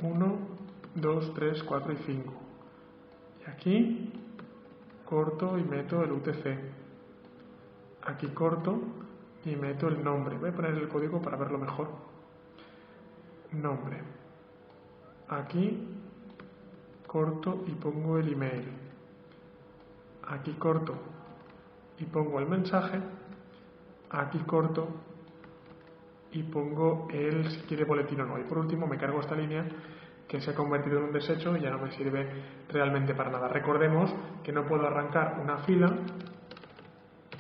1, 2, 3, 4 y 5. Y aquí corto y meto el UTC. Aquí corto y meto el nombre. Voy a poner el código para verlo mejor. Nombre. Aquí corto y pongo el email. Aquí corto y pongo el mensaje. Aquí corto y pongo el si quiere boletín o no. Y por último me cargo esta línea que se ha convertido en un desecho y ya no me sirve realmente para nada. Recordemos que no puedo arrancar una fila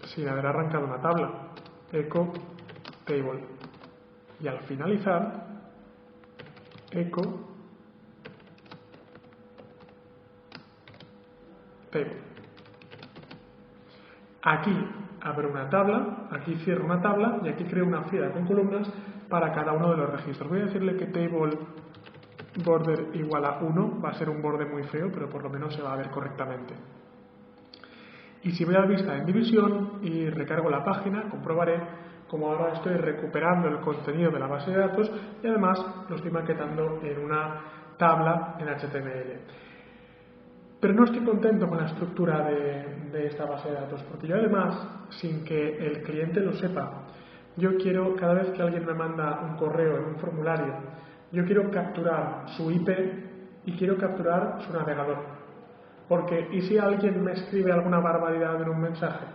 sin haber arrancado una tabla. Echo table. Y al finalizar, echo table. Aquí abro una tabla, aquí cierro una tabla y aquí creo una fila con columnas para cada uno de los registros. Voy a decirle que table border igual a 1, va a ser un borde muy feo, pero por lo menos se va a ver correctamente. Y si voy a vista en división y recargo la página, comprobaré como ahora estoy recuperando el contenido de la base de datos y además lo estoy maquetando en una tabla en HTML. Pero no estoy contento con la estructura de esta base de datos, porque yo además, sin que el cliente lo sepa, yo quiero, cada vez que alguien me manda un correo en un formulario, yo quiero capturar su IP y quiero capturar su navegador. Porque, ¿y si alguien me escribe alguna barbaridad en un mensaje?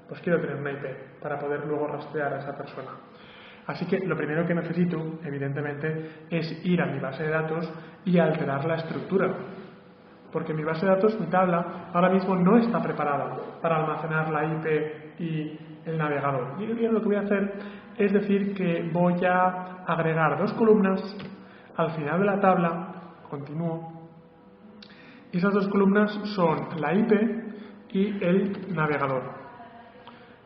Pues quiero tener una IP para poder luego rastrear a esa persona. Así que lo primero que necesito, evidentemente, es ir a mi base de datos y alterar la estructura. Porque mi base de datos, mi tabla, ahora mismo no está preparada para almacenar la IP y el navegador. Y lo que voy a hacer es decir que voy a agregar 2 columnas al final de la tabla, continúo, y esas 2 columnas son la IP y el navegador,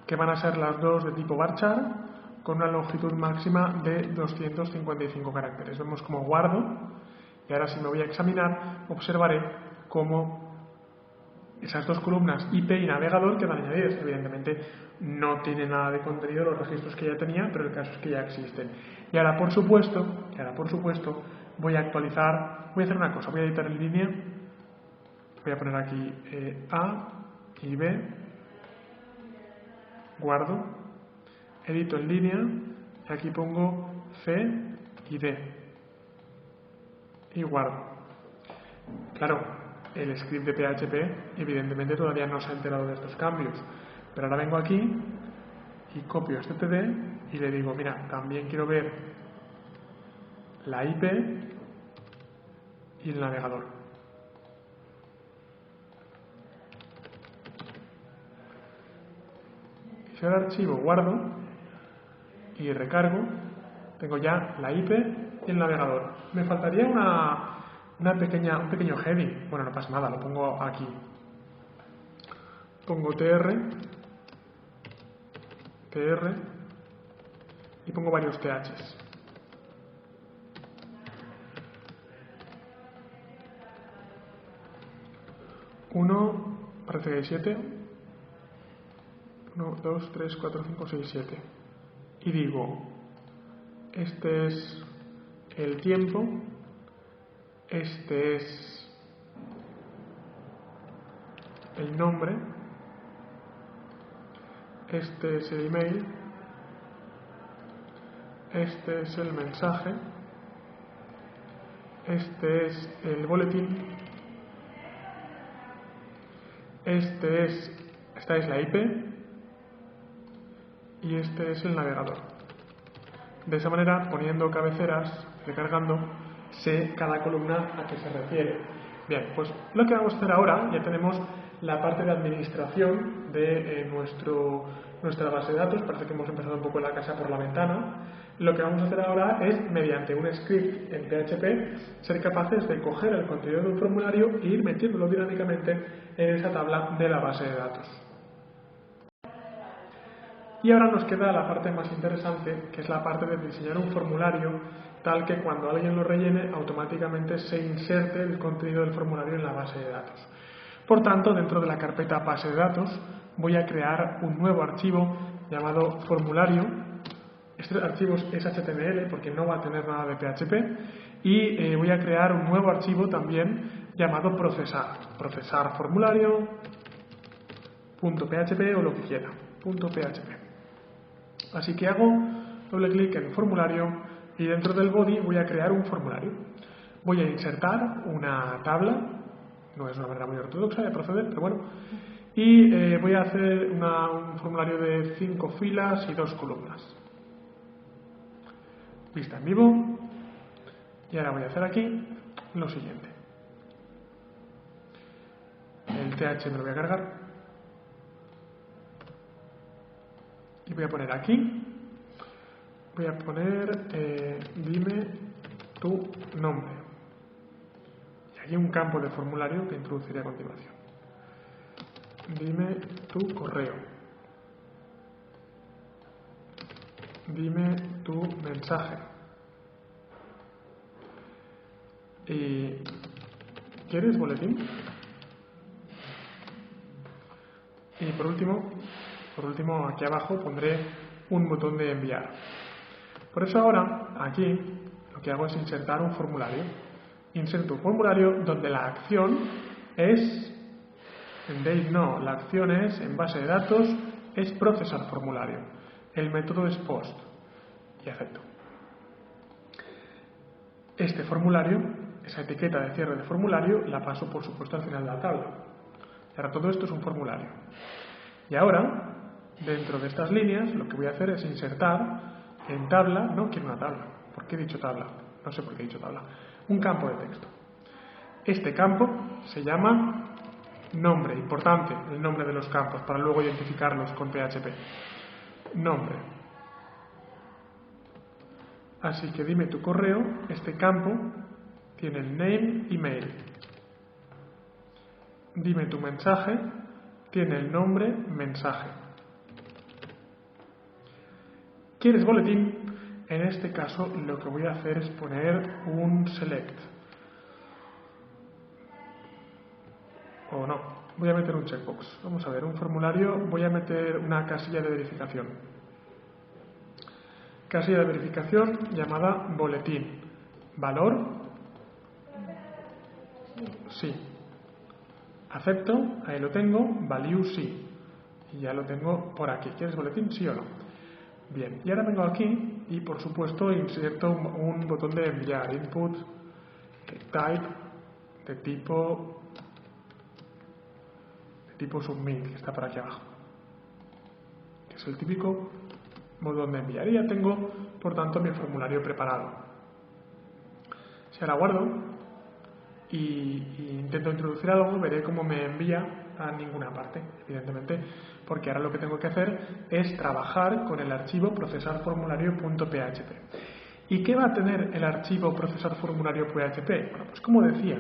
que van a ser las dos de tipo varchar, con una longitud máxima de 255 caracteres. Vemos cómo guardo, y ahora si me voy a examinar, observaré cómo esas 2 columnas IP y navegador quedan añadidas. Evidentemente no tiene nada de contenido los registros que ya tenía, pero el caso es que ya existen. Y ahora por supuesto, voy a actualizar, voy a hacer una cosa, voy a editar en línea, voy a poner aquí A y B, guardo, edito en línea, y aquí pongo C y D, y guardo. Claro, el script de PHP evidentemente todavía no se ha enterado de estos cambios, pero ahora vengo aquí y copio este TD y le digo, mira, también quiero ver la IP y el navegador. Si ahora archivo, guardo y recargo, tengo ya la IP y el navegador. Me faltaría un pequeño heading. Bueno, no pasa nada, lo pongo aquí. Pongo TR y pongo varios THs. Uno, parece que hay 7. 1, 2, 3, 4, 5, 6, 7. Y digo, este es el tiempo, este es el nombre, este es el email, este es el mensaje, este es el boletín, esta es la IP y este es el navegador. De esa manera, poniendo cabeceras, recargando, sé cada columna a qué se refiere. Bien, pues lo que vamos a hacer ahora, ya tenemos la parte de administración de nuestra base de datos. Parece que hemos empezado un poco la casa por la ventana. Lo que vamos a hacer ahora es, mediante un script en PHP, ser capaces de coger el contenido de un formulario e ir metiéndolo dinámicamente en esa tabla de la base de datos. Y ahora nos queda la parte más interesante, que es la parte de diseñar un formulario tal que cuando alguien lo rellene automáticamente se inserte el contenido del formulario en la base de datos. Por tanto, dentro de la carpeta base de datos voy a crear un nuevo archivo llamado formulario. Este archivo es HTML porque no va a tener nada de PHP y voy a crear un nuevo archivo también llamado procesar formulario .php o lo que quiera, .php. Así que hago doble clic en formulario y dentro del body voy a crear un formulario. Voy a insertar una tabla, no es una manera muy ortodoxa de proceder, pero bueno, y voy a hacer un formulario de 5 filas y 2 columnas. Vista en vivo. Y ahora voy a hacer aquí lo siguiente. El TH me lo voy a cargar. Y voy a poner aquí, voy a poner, dime tu nombre. Y aquí un campo de formulario que introduciré a continuación. Dime tu correo. Dime tu mensaje. ¿Y quieres boletín? Y por último, aquí abajo pondré un botón de enviar. Por eso ahora, aquí, lo que hago es insertar un formulario. Inserto un formulario donde la acción es, en date no, la acción es, en base de datos, es procesar formulario. El método es post. y acepto. Este formulario, esa etiqueta de cierre de formulario, la paso por supuesto al final de la tabla. Y ahora todo esto es un formulario. Y ahora, dentro de estas líneas, lo que voy a hacer es insertar en tabla, no quiero una tabla. ¿Por qué he dicho tabla? No sé por qué he dicho tabla. Un campo de texto. Este campo se llama nombre. Importante el nombre de los campos para luego identificarlos con PHP. Nombre. Así que dime tu correo. Este campo tiene el name y mail. Dime tu mensaje. Tiene el nombre mensaje. ¿Quieres boletín? En este caso lo que voy a hacer es poner un select. O no, voy a meter un checkbox. Vamos a ver, un formulario, voy a meter una casilla de verificación. Casilla de verificación llamada boletín. Valor. Sí. Acepto, ahí lo tengo. Value sí. Y ya lo tengo por aquí. ¿Quieres boletín? Sí o no. Bien, y ahora vengo aquí y por supuesto inserto un botón de enviar. Input type de tipo submit, que está por aquí abajo. Que es el típico botón de enviar. Y ya tengo, por tanto, mi formulario preparado. Si ahora guardo y intento introducir algo, veré cómo me envía a ninguna parte, evidentemente, porque ahora lo que tengo que hacer es trabajar con el archivo procesarformulario.php. ¿Y qué va a tener el archivo procesarformulario.php? Bueno, pues como decía,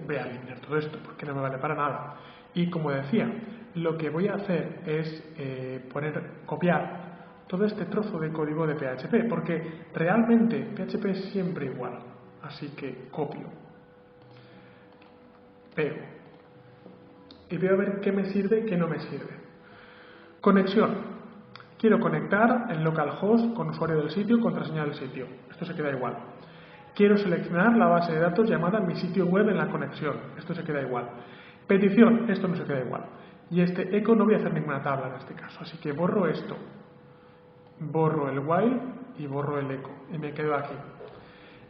voy a eliminar todo esto porque no me vale para nada. Y como decía, lo que voy a hacer es copiar todo este trozo de código de PHP, porque realmente PHP es siempre igual. Así que copio, pego y veo a ver qué me sirve y qué no me sirve. Conexión. Quiero conectar en localhost con usuario del sitio, contraseña del sitio. Esto se queda igual. Quiero seleccionar la base de datos llamada mi sitio web en la conexión. Esto se queda igual. Petición. Esto no se queda igual. Y este eco no voy a hacer ninguna tabla en este caso. Así que borro esto. Borro el while y borro el eco. Y me quedo aquí.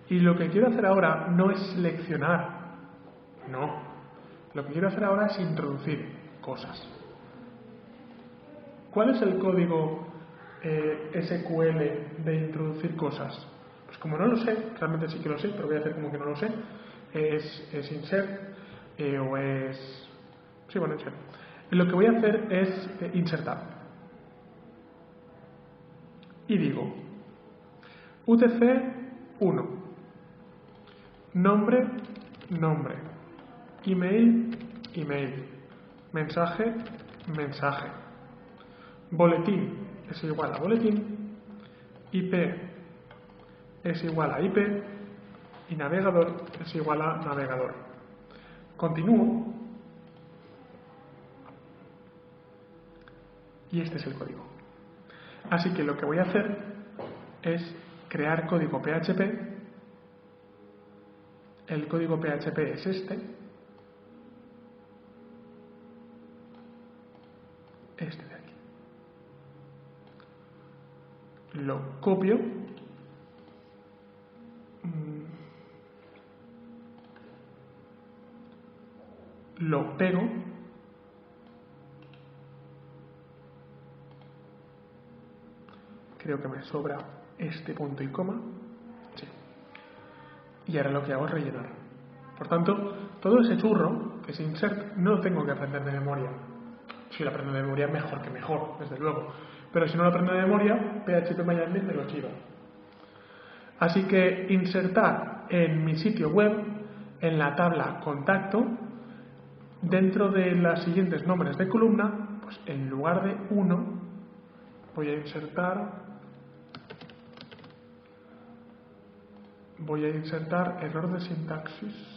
Y lo que quiero hacer ahora no es seleccionar. No. Lo que quiero hacer ahora es introducir cosas. ¿Cuál es el código SQL de introducir cosas? Pues como no lo sé, realmente sí que lo sé, pero voy a hacer como que no lo sé, es insert o es... Sí, bueno, insert. Lo que voy a hacer es insertar. Y digo, UTC 1, nombre, nombre, email, email, mensaje, mensaje. Boletín es igual a boletín, IP es igual a IP y navegador es igual a navegador. Continúo y este es el código. Así que lo que voy a hacer es crear código PHP. El código PHP es este de aquí. Lo copio, lo pego, creo que me sobra este punto y coma, sí. Y ahora lo que hago es rellenar. Por tanto, todo ese churro que es insert no lo tengo que aprender de memoria. Si lo aprendo de memoria, mejor que mejor, desde luego. Pero si no lo aprendo de memoria, PHP-MyAdmin me lo chiva. Así que insertar en mi sitio web, en la tabla contacto, dentro de los siguientes nombres de columna, pues en lugar de 1, voy a insertar error de sintaxis.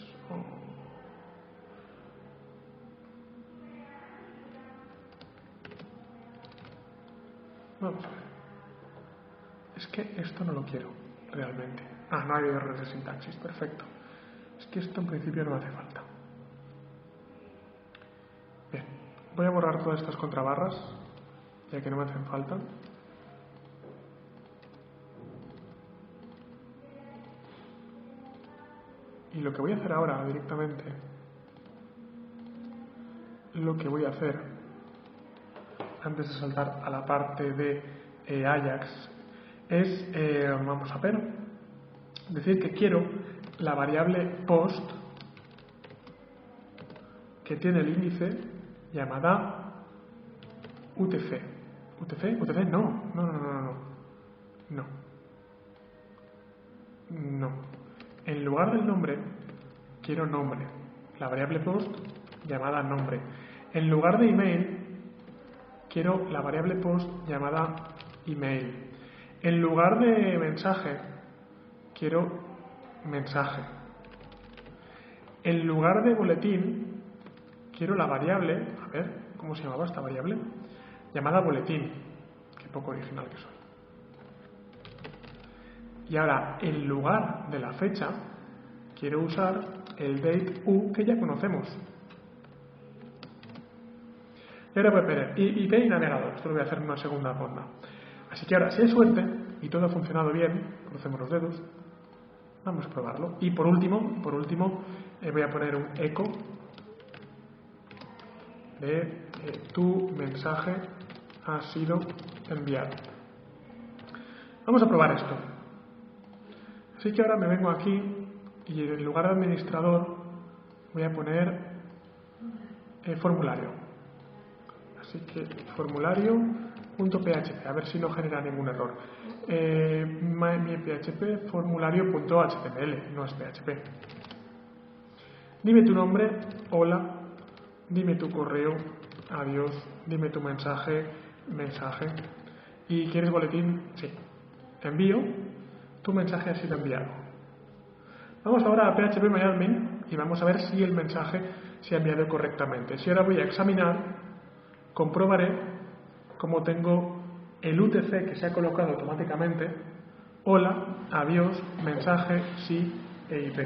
Vamos a ver. Es que esto no lo quiero, realmente. Ah, no hay errores de sintaxis, perfecto. Es que esto en principio no me hace falta. Bien, voy a borrar todas estas contrabarras, ya que no me hacen falta. Y lo que voy a hacer ahora directamente, antes de saltar a la parte de Ajax, es, vamos a ver, decir que quiero la variable post que tiene el índice llamada UTC. ¿UTC? ¿UTC? No. En lugar del nombre, quiero nombre. La variable post llamada nombre. En lugar de email, quiero la variable post llamada email. En lugar de mensaje, quiero mensaje. En lugar de boletín, quiero la variable, a ver, ¿cómo se llamaba esta variable? Llamada boletín. Qué poco original que soy. Y ahora, en lugar de la fecha, quiero usar el date U que ya conocemos. Y ahora voy a poner IP y navegador. Esto lo voy a hacer en una segunda ronda. Así que ahora, si hay suerte y todo ha funcionado bien, crucemos los dedos, vamos a probarlo. Y por último, voy a poner un eco de tu mensaje ha sido enviado. Vamos a probar esto. Así que ahora me vengo aquí y en lugar de administrador voy a poner formulario. Así que formulario.php, a ver si no genera ningún error. Mi PHP formulario.html, no es PHP. Dime tu nombre, hola. Dime tu correo, adiós. Dime tu mensaje, mensaje. ¿Y quieres boletín? Sí. Envío. Tu mensaje ha sido enviado. Vamos ahora a phpMyAdmin y vamos a ver si el mensaje se ha enviado correctamente. Si ahora voy a examinar, comprobaré cómo tengo el UTC que se ha colocado automáticamente, hola, adiós, mensaje, sí e IP.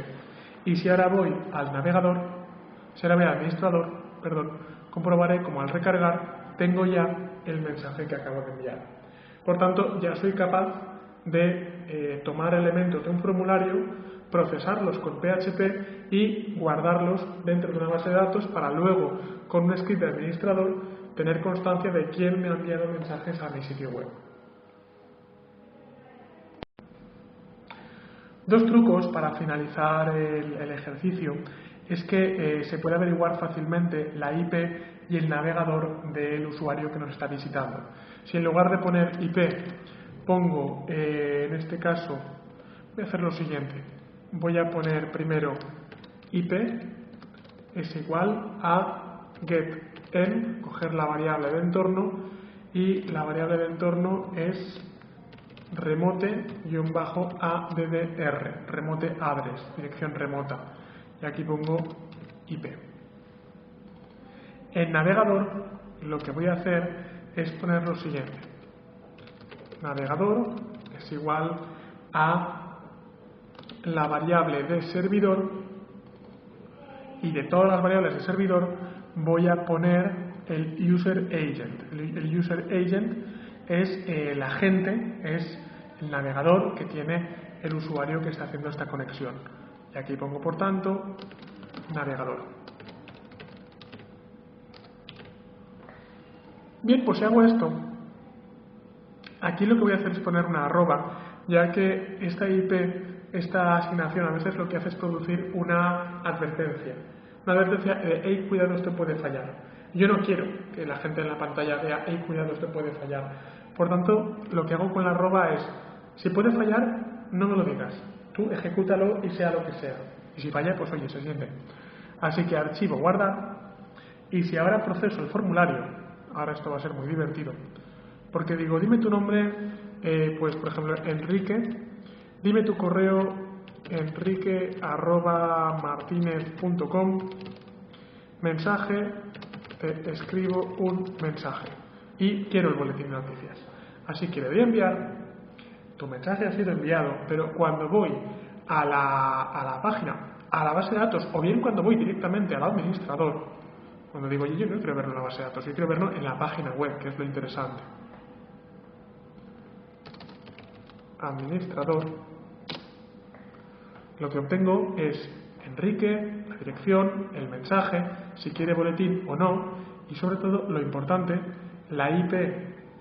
Y si ahora voy al navegador, si ahora voy al administrador, comprobaré cómo al recargar tengo ya el mensaje que acabo de enviar. Por tanto, ya soy capaz de tomar elementos de un formulario, procesarlos con PHP y guardarlos dentro de una base de datos para luego, con un script de administrador, tener constancia de quién me ha enviado mensajes a mi sitio web. Dos trucos para finalizar el ejercicio es que se puede averiguar fácilmente la IP y el navegador del usuario que nos está visitando. Si en lugar de poner IP pongo, en este caso, voy a hacer lo siguiente. Voy a poner primero IP es igual a getEn, coger la variable de entorno, y la variable de entorno es remote-addr, remote address, dirección remota. Y aquí pongo IP. En navegador lo que voy a hacer es poner lo siguiente. Navegador es igual a la variable de servidor, y de todas las variables de servidor voy a poner el user agent. El user agent es el agente, es el navegador que tiene el usuario que está haciendo esta conexión. Y aquí pongo, por tanto, navegador. Bien, pues si hago esto, aquí lo que voy a hacer es poner una arroba, ya que esta IP, esta asignación, a veces lo que hace es producir una advertencia. Una advertencia de, hey, cuidado, esto puede fallar. Yo no quiero que la gente en la pantalla vea, hey, cuidado, esto puede fallar. Por tanto, lo que hago con la arroba es, si puede fallar, no me lo digas. Tú ejecútalo y sea lo que sea. Y si falla, pues oye, se siente. Así que archivo, guardar. Y si ahora proceso el formulario, ahora esto va a ser muy divertido, porque digo, dime tu nombre, pues por ejemplo, Enrique, dime tu correo, enrique@martinez.com, mensaje, te escribo un mensaje y quiero el boletín de noticias. Así que le voy a enviar, tu mensaje ha sido enviado, pero cuando voy a la página, a la base de datos, o bien cuando voy directamente al administrador, cuando digo, yo no quiero verlo en la base de datos, yo quiero verlo en la página web, que es lo interesante. Administrador, lo que obtengo es Enrique, la dirección, el mensaje, si quiere boletín o no, y sobre todo, lo importante, la IP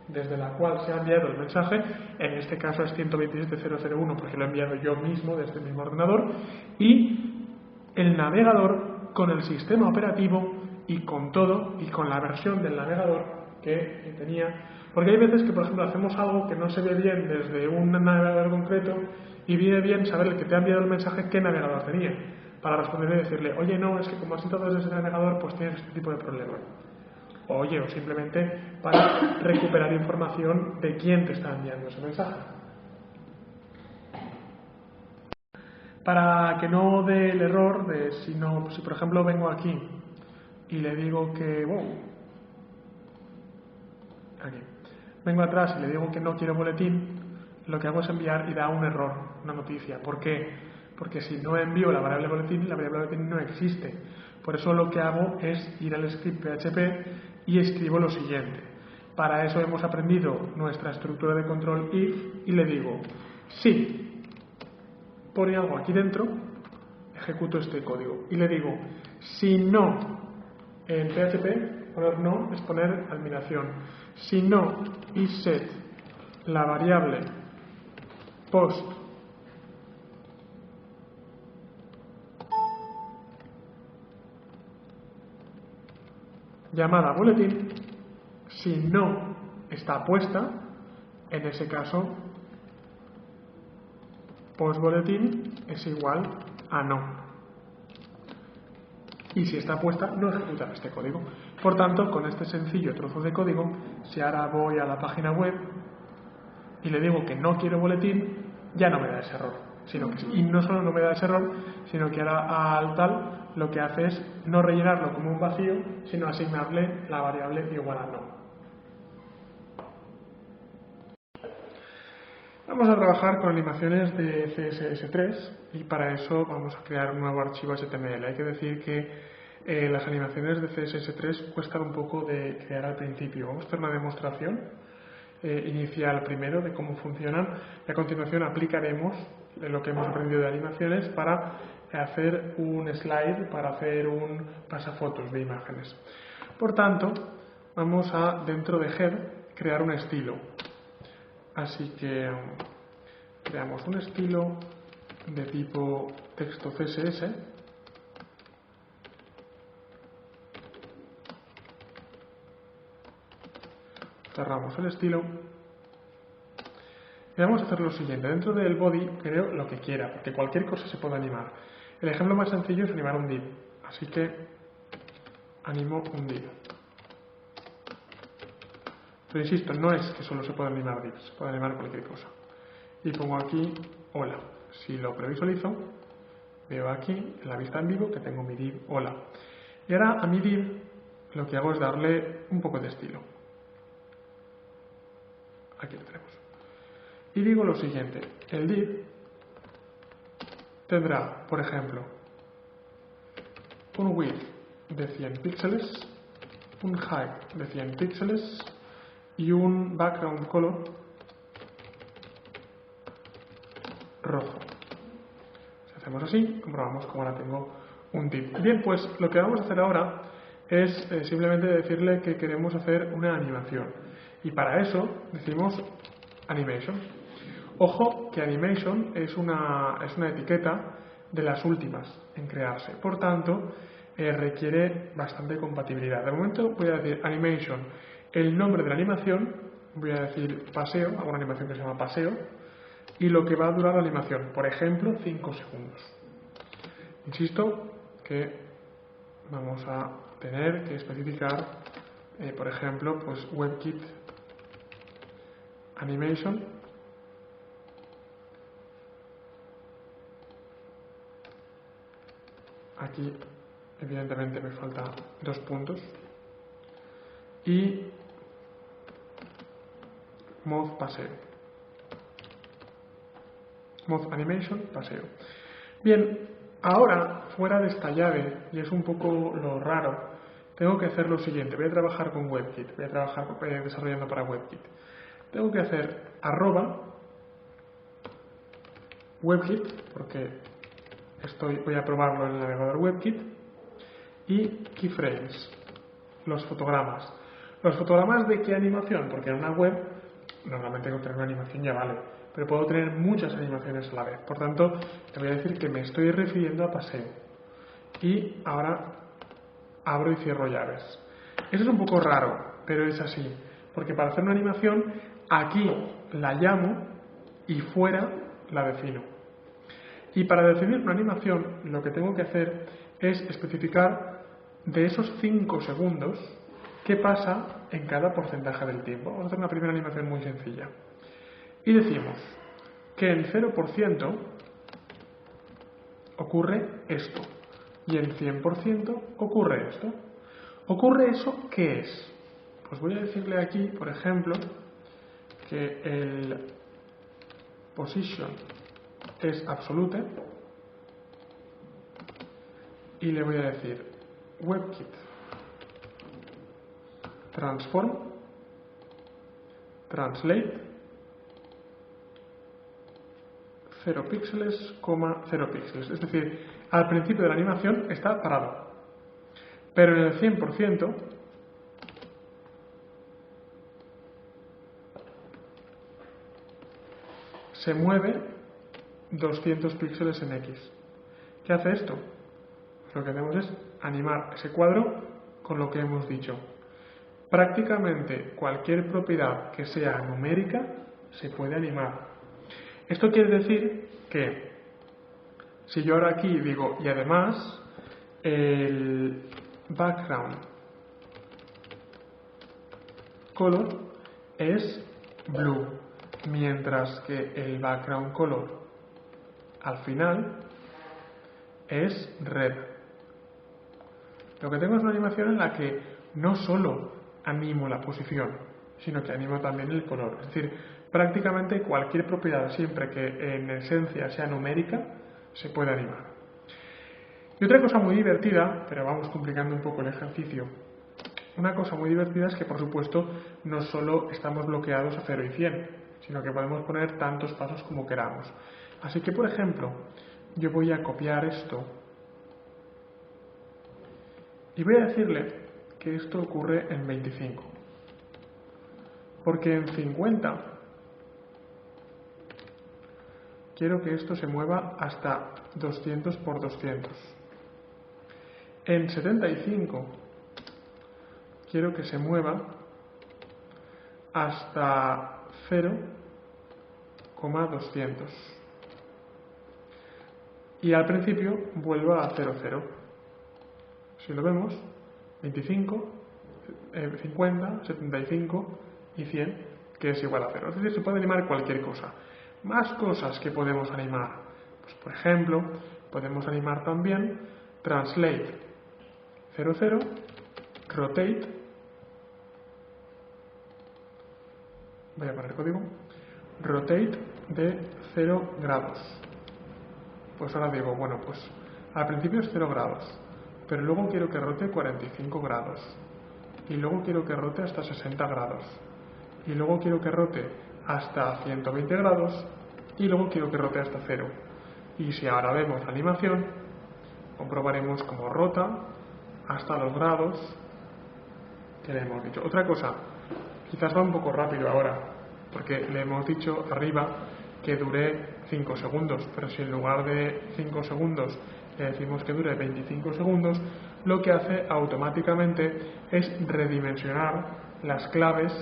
desde la cual se ha enviado el mensaje, en este caso es 127.0.0.1 porque lo he enviado yo mismo desde el mismo ordenador, y el navegador con el sistema operativo y con todo, y con la versión del navegador que tenía, porque hay veces que, por ejemplo, hacemos algo que no se ve bien desde un navegador concreto y viene bien saber el que te ha enviado el mensaje qué navegador tenía, para responderle y decirle, oye, no, es que como has entrado desde ese navegador, pues tienes este tipo de problema. Oye, o simplemente para recuperar información de quién te está enviando ese mensaje. Para que no dé el error de si por ejemplo vengo aquí y le digo que, aquí, vengo atrás y le digo que no quiero boletín, lo que hago es enviar y da un error, una noticia. ¿Por qué? Porque si no envío la variable boletín, la variable boletín no existe. Por eso lo que hago es ir al script PHP y escribo lo siguiente. Para eso hemos aprendido nuestra estructura de control if y le digo, si pone algo aquí dentro, ejecuto este código y le digo, si no, en PHP poner no es poner admiración, si no y set la variable post llamada boletín, si no está puesta, en ese caso post boletín es igual a no. Y si está puesta, no ejecutará este código. Por tanto, con este sencillo trozo de código, si ahora voy a la página web y le digo que no quiero boletín, ya no me da ese error. Y no solo no me da ese error, sino que ahora al tal lo que hace es no rellenarlo como un vacío, sino asignarle la variable igual a no. Vamos a trabajar con animaciones de CSS3 y para eso vamos a crear un nuevo archivo HTML. Hay que decir que las animaciones de CSS3 cuestan un poco de crear al principio. Vamos a hacer una demostración inicial primero de cómo funcionan y a continuación aplicaremos lo que hemos aprendido de animaciones para hacer un slide, para hacer un pasafotos de imágenes. Por tanto, vamos a, dentro de head, crear un estilo. Así que creamos un estilo de tipo texto CSS. Cerramos el estilo. Y vamos a hacer lo siguiente. Dentro del body creo lo que quiera, porque cualquier cosa se puede animar. El ejemplo más sencillo es animar un div. Así que animo un div. Pero insisto, no es que solo se pueda animar divs, se puede animar cualquier cosa. Y pongo aquí hola. Si lo previsualizo, veo aquí en la vista en vivo que tengo mi div hola. Y ahora a mi div lo que hago es darle un poco de estilo. Aquí lo tenemos. Y digo lo siguiente, el div tendrá, por ejemplo, un width de 100 píxeles, un height de 100 píxeles y un background color rojo. Si hacemos así, comprobamos cómo ahora tengo un div. Bien, pues lo que vamos a hacer ahora es simplemente decirle que queremos hacer una animación. Y para eso decimos animation. Ojo que animation es una etiqueta de las últimas en crearse. Por tanto, requiere bastante compatibilidad. De momento voy a decir animation. El nombre de la animación, voy a decir paseo, hago una animación que se llama paseo, y lo que va a durar la animación, por ejemplo, 5 segundos. Insisto que vamos a tener que especificar, por ejemplo, pues WebKit Animation. Aquí, evidentemente, me faltan 2 puntos. Y Mod paseo. Mod animation paseo. Bien, ahora, fuera de esta llave, y es un poco lo raro, tengo que hacer lo siguiente. Voy a trabajar con WebKit, voy a trabajar desarrollando para WebKit. Tengo que hacer @ WebKit, porque voy a probarlo en el navegador WebKit. Y keyframes, los fotogramas. ¿Los fotogramas de qué animación? Porque en una web normalmente con tener una animación ya vale, pero puedo tener muchas animaciones a la vez. Por tanto, te voy a decir que me estoy refiriendo a paseo. Y ahora abro y cierro llaves. Eso es un poco raro, pero es así. Porque para hacer una animación, aquí la llamo y fuera la defino. Y para definir una animación, lo que tengo que hacer es especificar de esos 5 segundos qué pasa en cada porcentaje del tiempo. Vamos a hacer una primera animación muy sencilla. Y decimos que en 0% ocurre esto y en 100% ocurre esto. ¿Ocurre eso qué es? Pues voy a decirle aquí, por ejemplo, que el position es absolute y le voy a decir WebKit transform translate 0 píxeles, 0 píxeles. Es decir, al principio de la animación está parado, pero en el 100% se mueve 200 píxeles en X. ¿Qué hace esto? Lo que hacemos es animar ese cuadro con lo que hemos dicho. Prácticamente cualquier propiedad que sea numérica se puede animar. Esto quiere decir que si yo ahora aquí digo y además el background color es blue, mientras que el background color al final es red. Lo que tengo es una animación en la que no solo animo la posición, sino que animo también el color. Es decir, prácticamente cualquier propiedad, siempre que en esencia sea numérica, se puede animar. Y otra cosa muy divertida, pero vamos complicando un poco el ejercicio, una cosa muy divertida es que, por supuesto, no solo estamos bloqueados a 0 y 100, sino que podemos poner tantos pasos como queramos. Así que, por ejemplo, yo voy a copiar esto y voy a decirle que esto ocurre en 25. Porque en 50 quiero que esto se mueva hasta 200 por 200. En 75 quiero que se mueva hasta 0,200. Y al principio vuelva a 0, 0. Si lo vemos, 25, 50, 75 y 100, que es igual a 0. Es decir, se puede animar cualquier cosa. Más cosas que podemos animar. Pues, por ejemplo, podemos animar también translate 0, 0, rotate, voy a poner código, rotate de 0 grados. Pues ahora digo, bueno, pues al principio es 0 grados, pero luego quiero que rote 45 grados, y luego quiero que rote hasta 60 grados, y luego quiero que rote hasta 120 grados, y luego quiero que rote hasta 0. Y si ahora vemos la animación, comprobaremos cómo rota hasta los grados que le hemos dicho. Otra cosa, quizás va un poco rápido ahora, porque le hemos dicho arriba que dure 5 segundos, pero si en lugar de 5 segundos le decimos que dure 25 segundos, lo que hace automáticamente es redimensionar las claves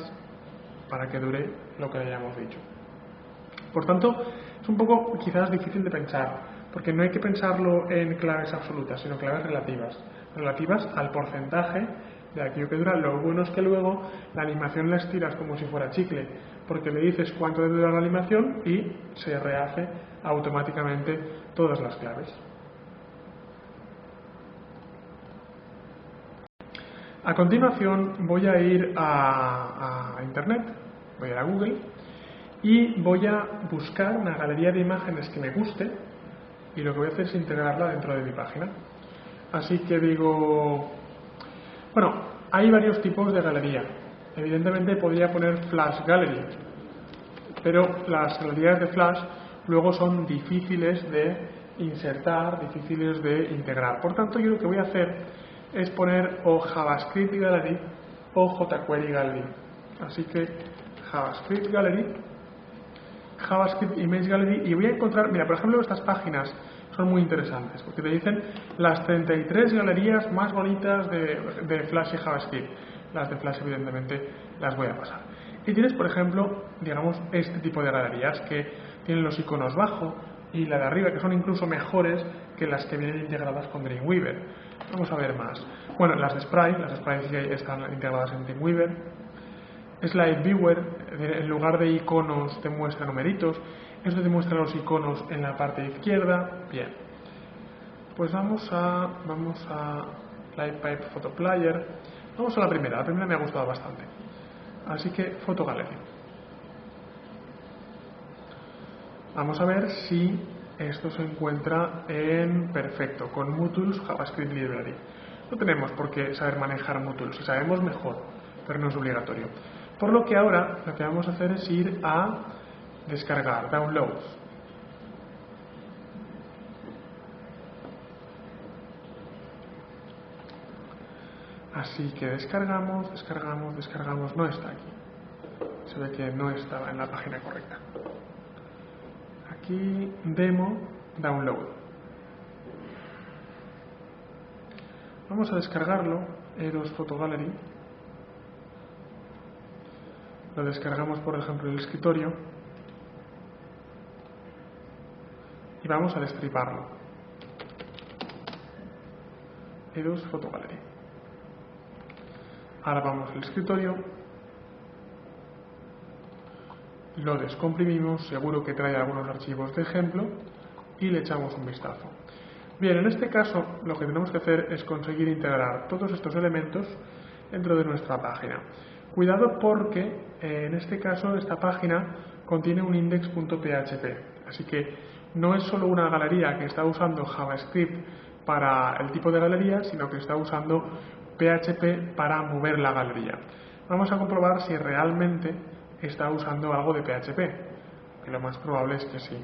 para que dure lo que le hayamos dicho. Por tanto, es un poco quizás difícil de pensar, porque no hay que pensarlo en claves absolutas, sino claves relativas al porcentaje de aquello que dura. Lo bueno es que luego la animación la estiras como si fuera chicle, porque le dices cuánto debe durar la animación y se rehace automáticamente todas las claves. A continuación voy a ir a Internet, voy a ir a Google y voy a buscar una galería de imágenes que me guste y lo que voy a hacer es integrarla dentro de mi página. Así que digo, bueno, hay varios tipos de galería. Evidentemente podría poner Flash Gallery, pero las galerías de Flash luego son difíciles de insertar, difíciles de integrar. Por tanto, yo lo que voy a hacer es poner o JavaScript Gallery o jQuery Gallery. Así que JavaScript Gallery, JavaScript Image Gallery, y voy a encontrar, mira, por ejemplo, estas páginas son muy interesantes porque te dicen las 33 galerías más bonitas de Flash y JavaScript. Las de Flash, evidentemente, las voy a pasar. Y tienes, por ejemplo, digamos, este tipo de galerías que tienen los iconos bajo y la de arriba, que son incluso mejores que las que vienen integradas con Dreamweaver. Vamos a ver más. Bueno, las de Sprite sí están integradas en Dreamweaver. Slide Viewer, en lugar de iconos te muestra numeritos. Esto te muestra los iconos en la parte izquierda. Bien. Pues vamos a Lightpipe Photo Player. Vamos a la primera me ha gustado bastante. Así que Photo Gallery. Vamos a ver si esto se encuentra en perfecto con Mootools JavaScript Library. No tenemos por qué saber manejar Mootools, si sabemos mejor, pero no es obligatorio. Por lo que ahora lo que vamos a hacer es ir a descargar, downloads. Así que descargamos, no está aquí. Se ve que no estaba en la página correcta. Aquí, demo, download. Vamos a descargarlo, Eros Photo Gallery. Lo descargamos, por ejemplo, en el escritorio. Y vamos a destriparlo. Eros Photo Gallery. Ahora vamos al escritorio, lo descomprimimos, seguro que trae algunos archivos de ejemplo y le echamos un vistazo. Bien, en este caso lo que tenemos que hacer es conseguir integrar todos estos elementos dentro de nuestra página. Cuidado porque en este caso esta página contiene un index.php, así que no es solo una galería que está usando JavaScript para el tipo de galería, sino que está usando PHP para mover la galería. Vamos a comprobar si realmente está usando algo de PHP, que lo más probable es que sí.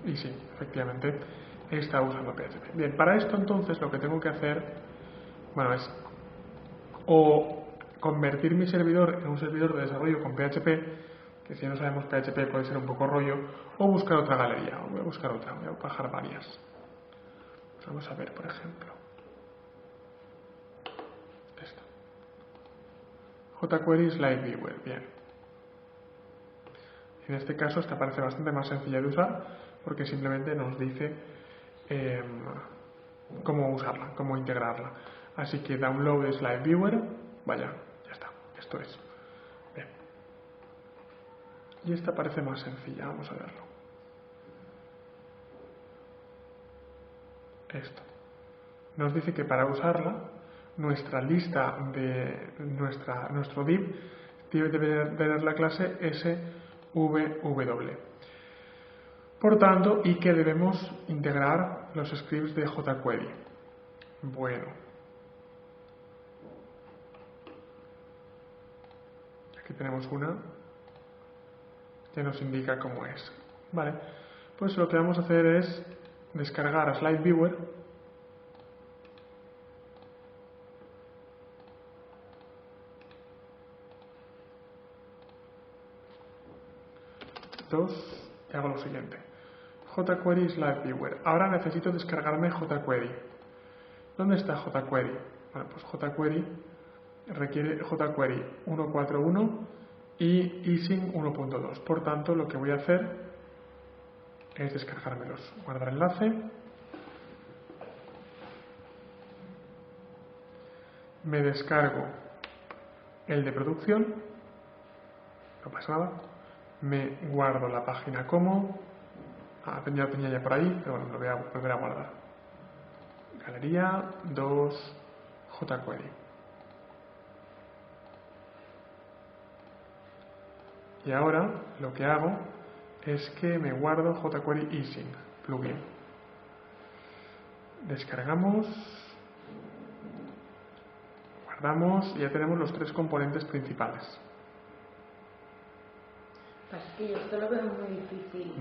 Y sí, efectivamente está usando PHP. Bien, para esto entonces lo que tengo que hacer, bueno, es o convertir mi servidor en un servidor de desarrollo con PHP, que si no sabemos PHP puede ser un poco rollo, o buscar otra galería, o voy a buscar otra, voy a bajar varias. Pues vamos a ver, por ejemplo, esto. jQuery Slide Viewer, bien. En este caso esta parece bastante más sencilla de usar, porque simplemente nos dice cómo usarla, cómo integrarla. Así que download Slide Viewer, vaya, ya está, esto es. Bien. Y esta parece más sencilla, vamos a verlo. Esto. Nos dice que para usarla, nuestra lista de nuestro div debe tener la clase SVW. Por tanto, y que debemos integrar los scripts de jQuery. Bueno. Aquí tenemos una que nos indica cómo es. Vale, pues lo que vamos a hacer es descargar a Slide Viewer. Y hago lo siguiente. jQuery Slide Viewer. Ahora necesito descargarme jQuery. ¿Dónde está jQuery? Bueno, pues jQuery requiere jQuery 1.4.1 y easing 1.2. Por tanto, lo que voy a hacer es descargármelos. Guardar enlace. Me descargo el de producción. No pasa nada. Me guardo la página como. Ya tenía ya por ahí, pero bueno, lo voy a volver a guardar. Galería 2 jQuery. Y ahora lo que hago es que me guardo jQuery easing plugin. Descargamos, guardamos y ya tenemos los tres componentes principales. Pues es que yo esto lo veo muy difícil.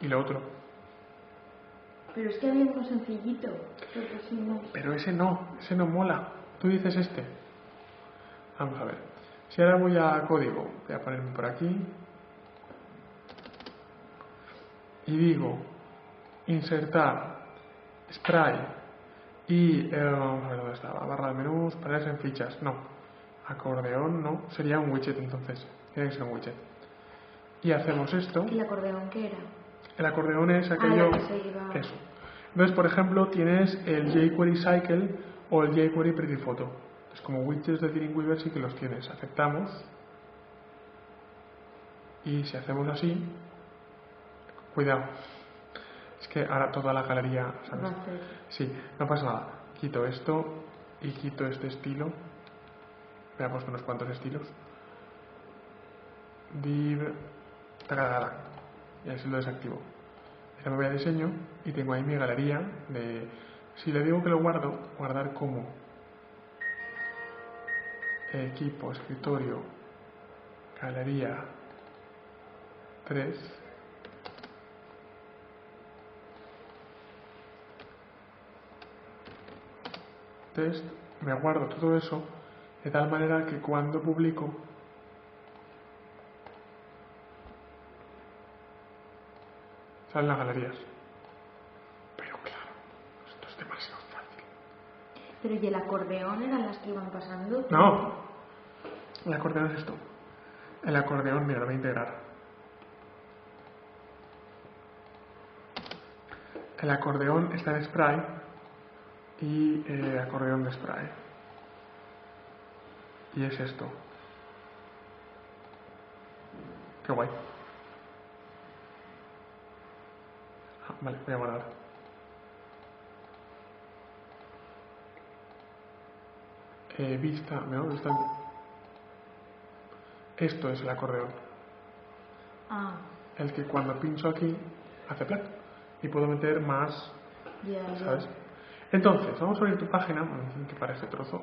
Y lo otro. Pero es que había uno sencillito. Pero ese no mola. Tú dices este. Vamos a ver. Si ahora voy a código, voy a ponerme por aquí. Y digo, insertar, spray y, vamos a ver dónde estaba, barra de menús, paneles en fichas, no, acordeón no, sería un widget entonces, tiene que ser un widget. Y hacemos esto. ¿Y el acordeón qué era? El acordeón es aquello, eso. Entonces, por ejemplo, tienes el jQuery Cycle o el jQuery Pretty Photo. Es como widgets de Dreamweaver sí que los tienes. Aceptamos. Y si hacemos así, cuidado, es que ahora toda la galería, ¿sabes? Sí, no pasa nada. Quito esto y quito este estilo. Veamos unos cuantos estilos. Div, taca, y así lo desactivo. Ahora me voy a diseño y tengo ahí mi galería de... Si le digo que lo guardo, guardar como equipo, escritorio, galería 3. Test, me guardo todo eso de tal manera que cuando publico salen las galerías. Pero claro, esto es demasiado fácil. Pero ¿y el acordeón eran las que iban pasando? No, el acordeón es esto. El acordeón, mira, lo voy a integrar. El acordeón está en spray y acordeón de spray. Y es esto. Qué guay. Vale, voy a guardar. Vista, ¿no? Vista. Esto es el acordeón. El que cuando pincho aquí hace plac. Y puedo meter más, ¿sabes? Entonces, vamos a abrir tu página, que para este trozo.